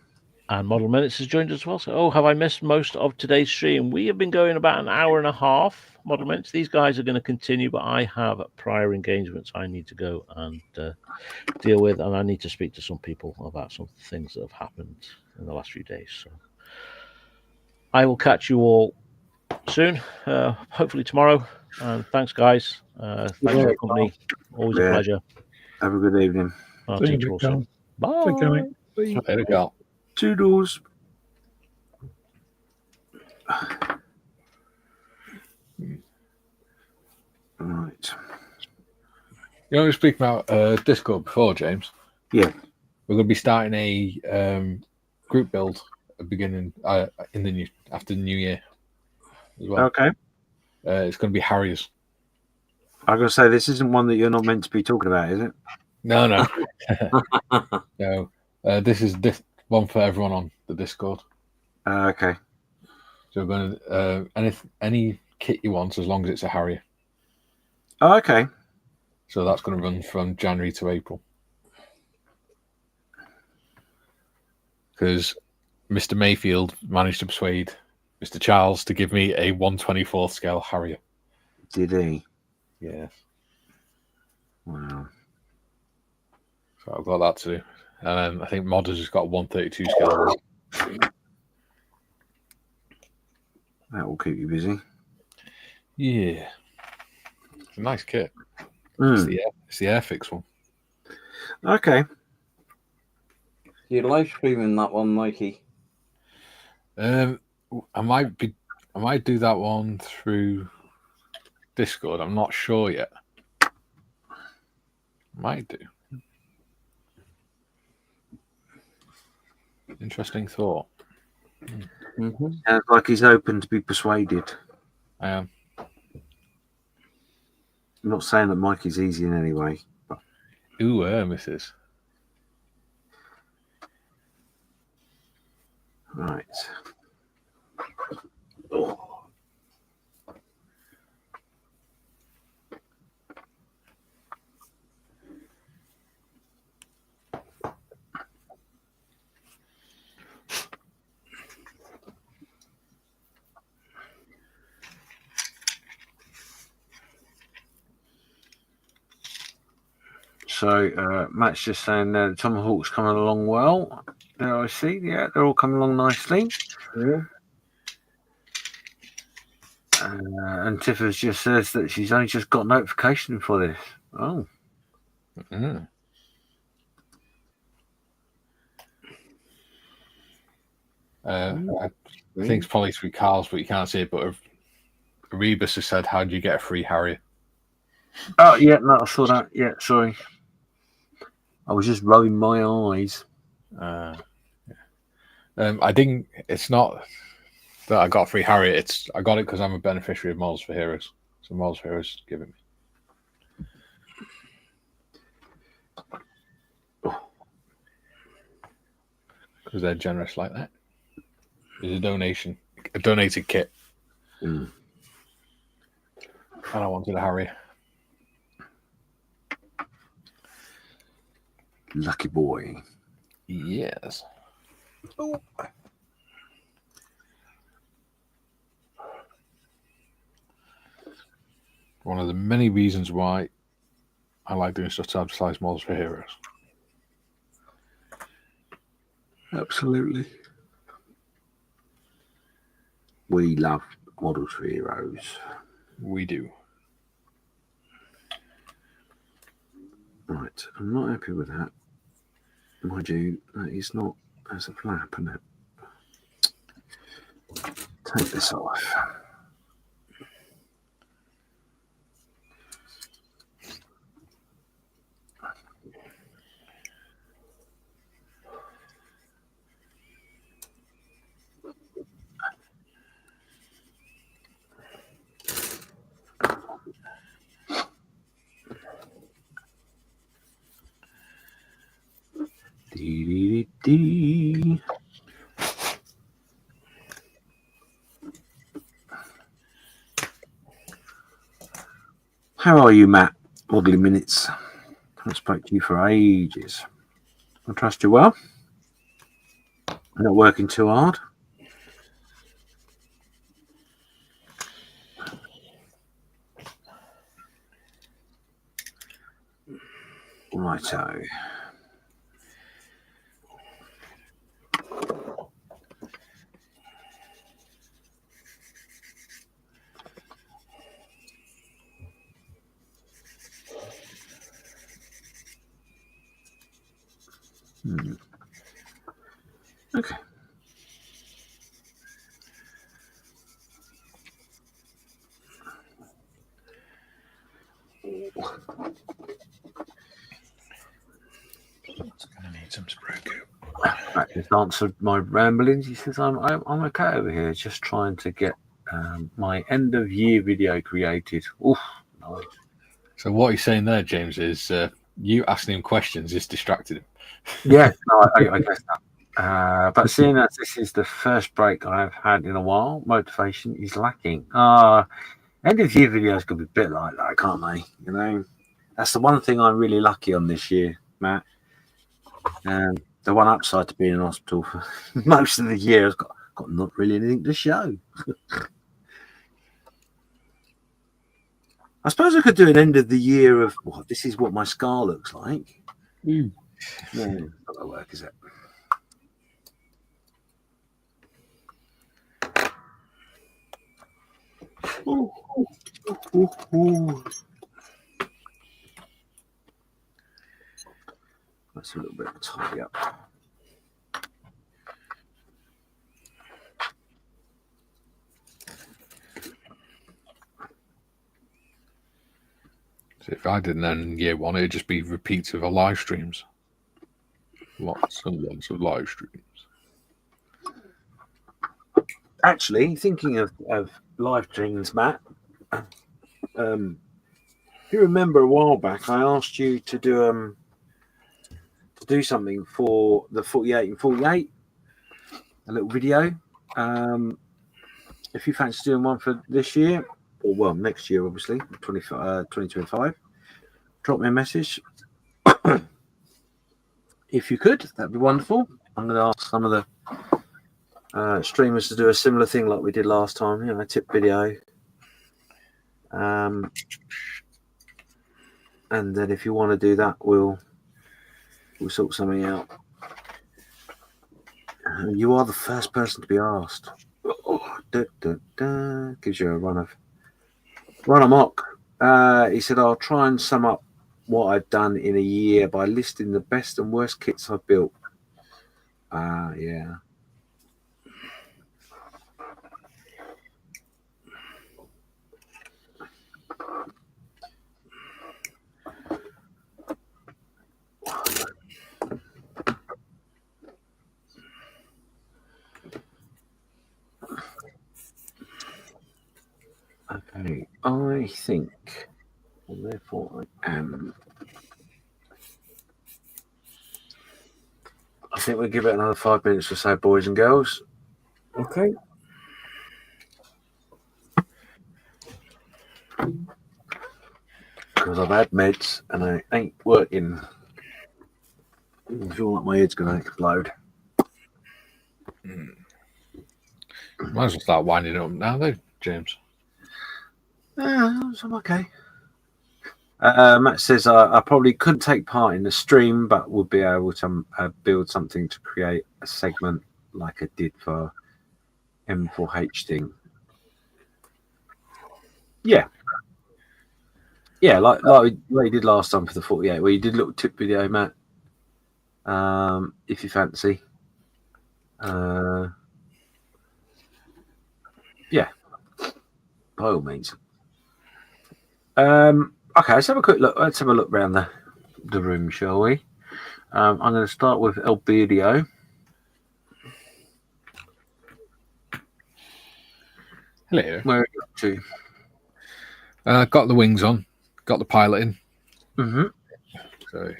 And Model Minutes has joined us as well. So, have I missed most of today's stream? We have been going about an hour and a half, Model Minutes. These guys are going to continue, but I have prior engagements I need to go and deal with, and I need to speak to some people about some things that have happened in the last few days. So I will catch you all soon, hopefully tomorrow. And thanks, guys. Thanks for the company. Always a pleasure. Have a good evening. I'll teach you all soon. Bye. Take care, mate. Bye. There we go. Toodles. Right. You know, we were speaking about Discord before, James. Yeah. We're going to be starting a group build at beginning in the after the new year as well. Okay. It's going to be Harriers. I'm going to say this isn't one that you're not meant to be talking about, is it? No. No. This is one for everyone on the Discord. Okay. So we're going to any kit you want, as long as it's a Harrier. Oh, okay. So that's going to run from January to April. Because Mr. Mayfield managed to persuade Mr. Charles to give me a 1/24th scale Harrier. Did he? Yeah. Wow. So I've got that to do. And then I think Modders has got a 132 scale. That will keep you busy. Yeah. It's a nice kit. It's the Airfix one. Okay. You're live streaming that one, Mikey. I might do that one through Discord. I'm not sure yet. Might do. Interesting thought. Mm-hmm. Sounds like he's open to be persuaded. I am. I'm not saying that Mikey's easy in any way. But... Ooh, Mrs. Right. So Matt's just saying the Tomahawk's coming along well. There I see, yeah, they're all coming along nicely. Yeah. And Tiffers just says that she's only just got notification for this. Oh. Mm. I think it's probably through Carl's, but you can't see it. But Rebus has said, how do you get a free Harrier? Oh, yeah, no, I saw that. Yeah, sorry. I was just rolling my eyes. I think it's not that I got a free Harrier. I got it because I'm a beneficiary of Models for Heroes. So Models for Heroes give it me. because they're generous like that. There's a donated kit. Mm. And I wanted a Harry. Lucky boy. Yes. Oh. One of the many reasons why I like doing stuff to advertise models for heroes. Absolutely. We love models for heroes. We do. Right, I'm not happy with that. Mind you, that is not as a flap, isn't it? Take this off. Dee. How are you, Matt? Modelling Minutes. I haven't spoken to you for ages. I trust you well. You're not working too hard. Righto. Okay. Gonna need some spray coat. Matt just answered my ramblings. He says, I'm okay over here, just trying to get my end of year video created. Oof, nice. So what he's saying there, James, is you asking him questions is distracted him. Yeah, no, I guess that. But seeing as this is the first break I've had in a while, motivation is lacking. End of year videos could be a bit like that, can't they? You know, that's the one thing I'm really lucky on this year, Matt. The one upside to being in hospital for most of the year has got not really anything to show. I suppose I could do an end of the year of this is what my scar looks like. Mm. No, not gonna work, is it? Ooh, ooh, ooh. That's a little bit of a tidy up. So if I didn't end year one, it'd just be repeats of our live streams. Lots and lots of live streams. Actually, thinking of live streams, Matt, if you remember a while back, I asked you to do something for the 48 and 48, a little video. If you fancy doing one for this year, or well, next year, obviously, 2025, drop me a message. If you could, that'd be wonderful. I'm going to ask some of the streamers to do a similar thing like we did last time, you know, a tip video. And then if you want to do that, we'll sort something out. You are the first person to be asked. Gives you a run amok. He said, I'll try and sum up what I've done in a year by listing the best and worst kits I've built. Yeah. Okay, I think, and therefore I am. I've think we'll give it another 5 minutes or so, boys and girls. Okay. Because I've had meds and I ain't working. I feel like my head's going to explode. Might as well start winding up now, though, James. I'm okay. Matt says I probably couldn't take part in the stream, but would be able to build something to create a segment like I did for M4H thing. Yeah, like you did last time for the 48, where you did a little tip video, Matt. If you fancy, yeah, by all means. Okay, let's have a quick look. Let's have a look around the room, shall we? I'm going to start with Albedio. Hello. Where are you up to? Got the wings on. Got the pilot in. Mm-hmm. So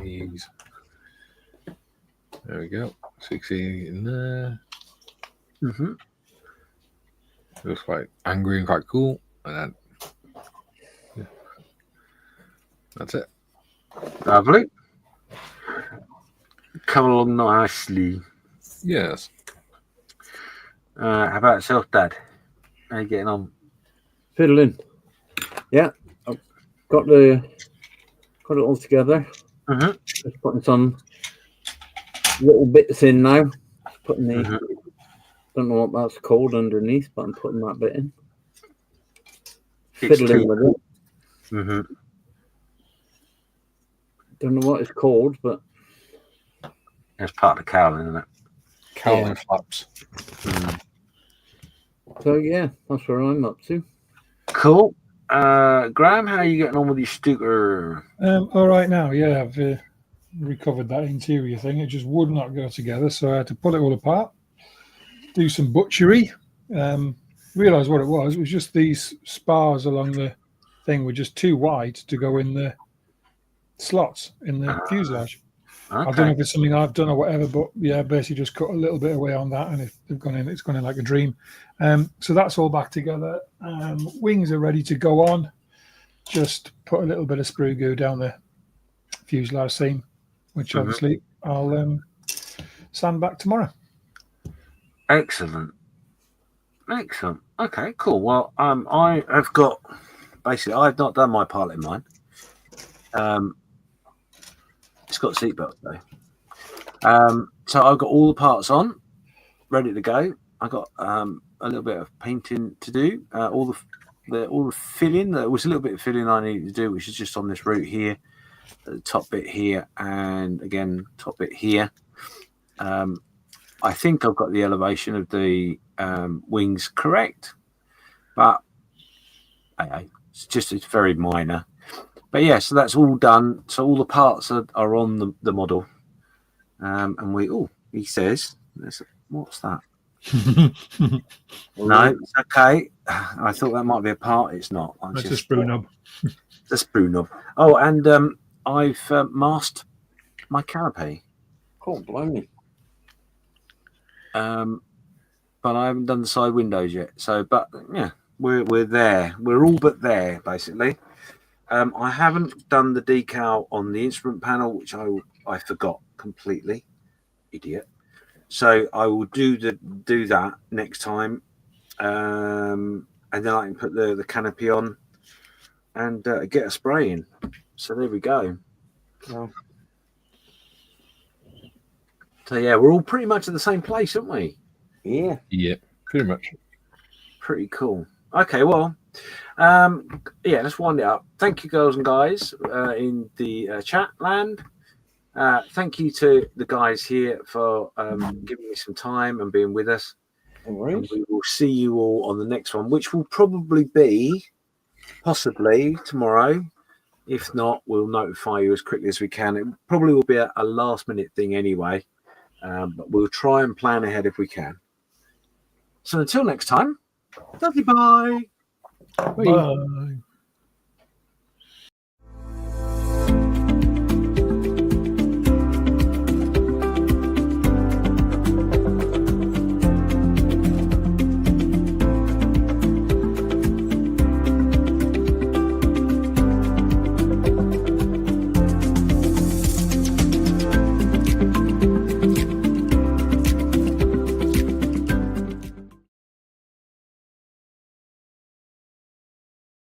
he's there. We go. 16 in there. Mm-hmm. Looks quite angry and quite cool. And then yeah, that's it. Lovely. Come along nicely. Yes. How about yourself, Dad? How are you getting on? Fiddling. Yeah. I've got it all together. Mm-hmm. Just putting some little bits in now. Just putting the don't know what that's called underneath, but I'm putting that bit in. Fiddling with it. Mm-hmm. Don't know what it's called, but That's part of the cowling, isn't it? Cowling flaps. so yeah, that's where I'm up to. Cool. Graham, how are you getting on with your scooter? All right now, yeah, I've recovered that interior thing. It just would not go together, so I had to pull it all apart, do some butchery. Realise what it was. It was just these spars along the thing were just too wide to go in the slots in the fuselage. Okay. I don't know if it's something I've done or whatever, but yeah, basically just cut a little bit away on that, and if they've gone in, it's gone in like a dream. So that's all back together. Wings are ready to go on. Just put a little bit of sprue goo down the fuselage seam, which obviously I'll sand back tomorrow. Excellent. Okay, cool. Well, I have got basically I've not done my pilot in mine. It's got seatbelts though. So I've got all the parts on, ready to go. I got a little bit of painting to do. All the filling. There was a little bit of filling I needed to do, which is just on this route here, the top bit here, and again top bit here. I think I've got the elevation of the wings correct, but it's very minor. But yeah, so that's all done. So all the parts are on the model, and he says, "What's that?" No, it's okay. I thought that might be a part. It's not. That's a sprue knob. The sprue knob. Oh, and I've masked my canopy. Cool, blimey. But I haven't done the side windows yet. So, but yeah, we're there. We're all but there, basically. I haven't done the decal on the instrument panel, which I forgot completely, idiot. So I will do that next time, and then I can put the canopy on and get a spray in. So there we go. Well, so yeah, we're all pretty much at the same place, aren't we? Yeah. Yeah, pretty much. Pretty cool. Okay, well, yeah, let's wind it up. Thank you, girls and guys, in the chat land. Thank you to the guys here for giving me some time and being with us. And we will see you all on the next one, which will probably be possibly tomorrow. If not, we'll notify you as quickly as we can. It probably will be a last-minute thing anyway, but we'll try and plan ahead if we can. So until next time, love you, bye. Bye.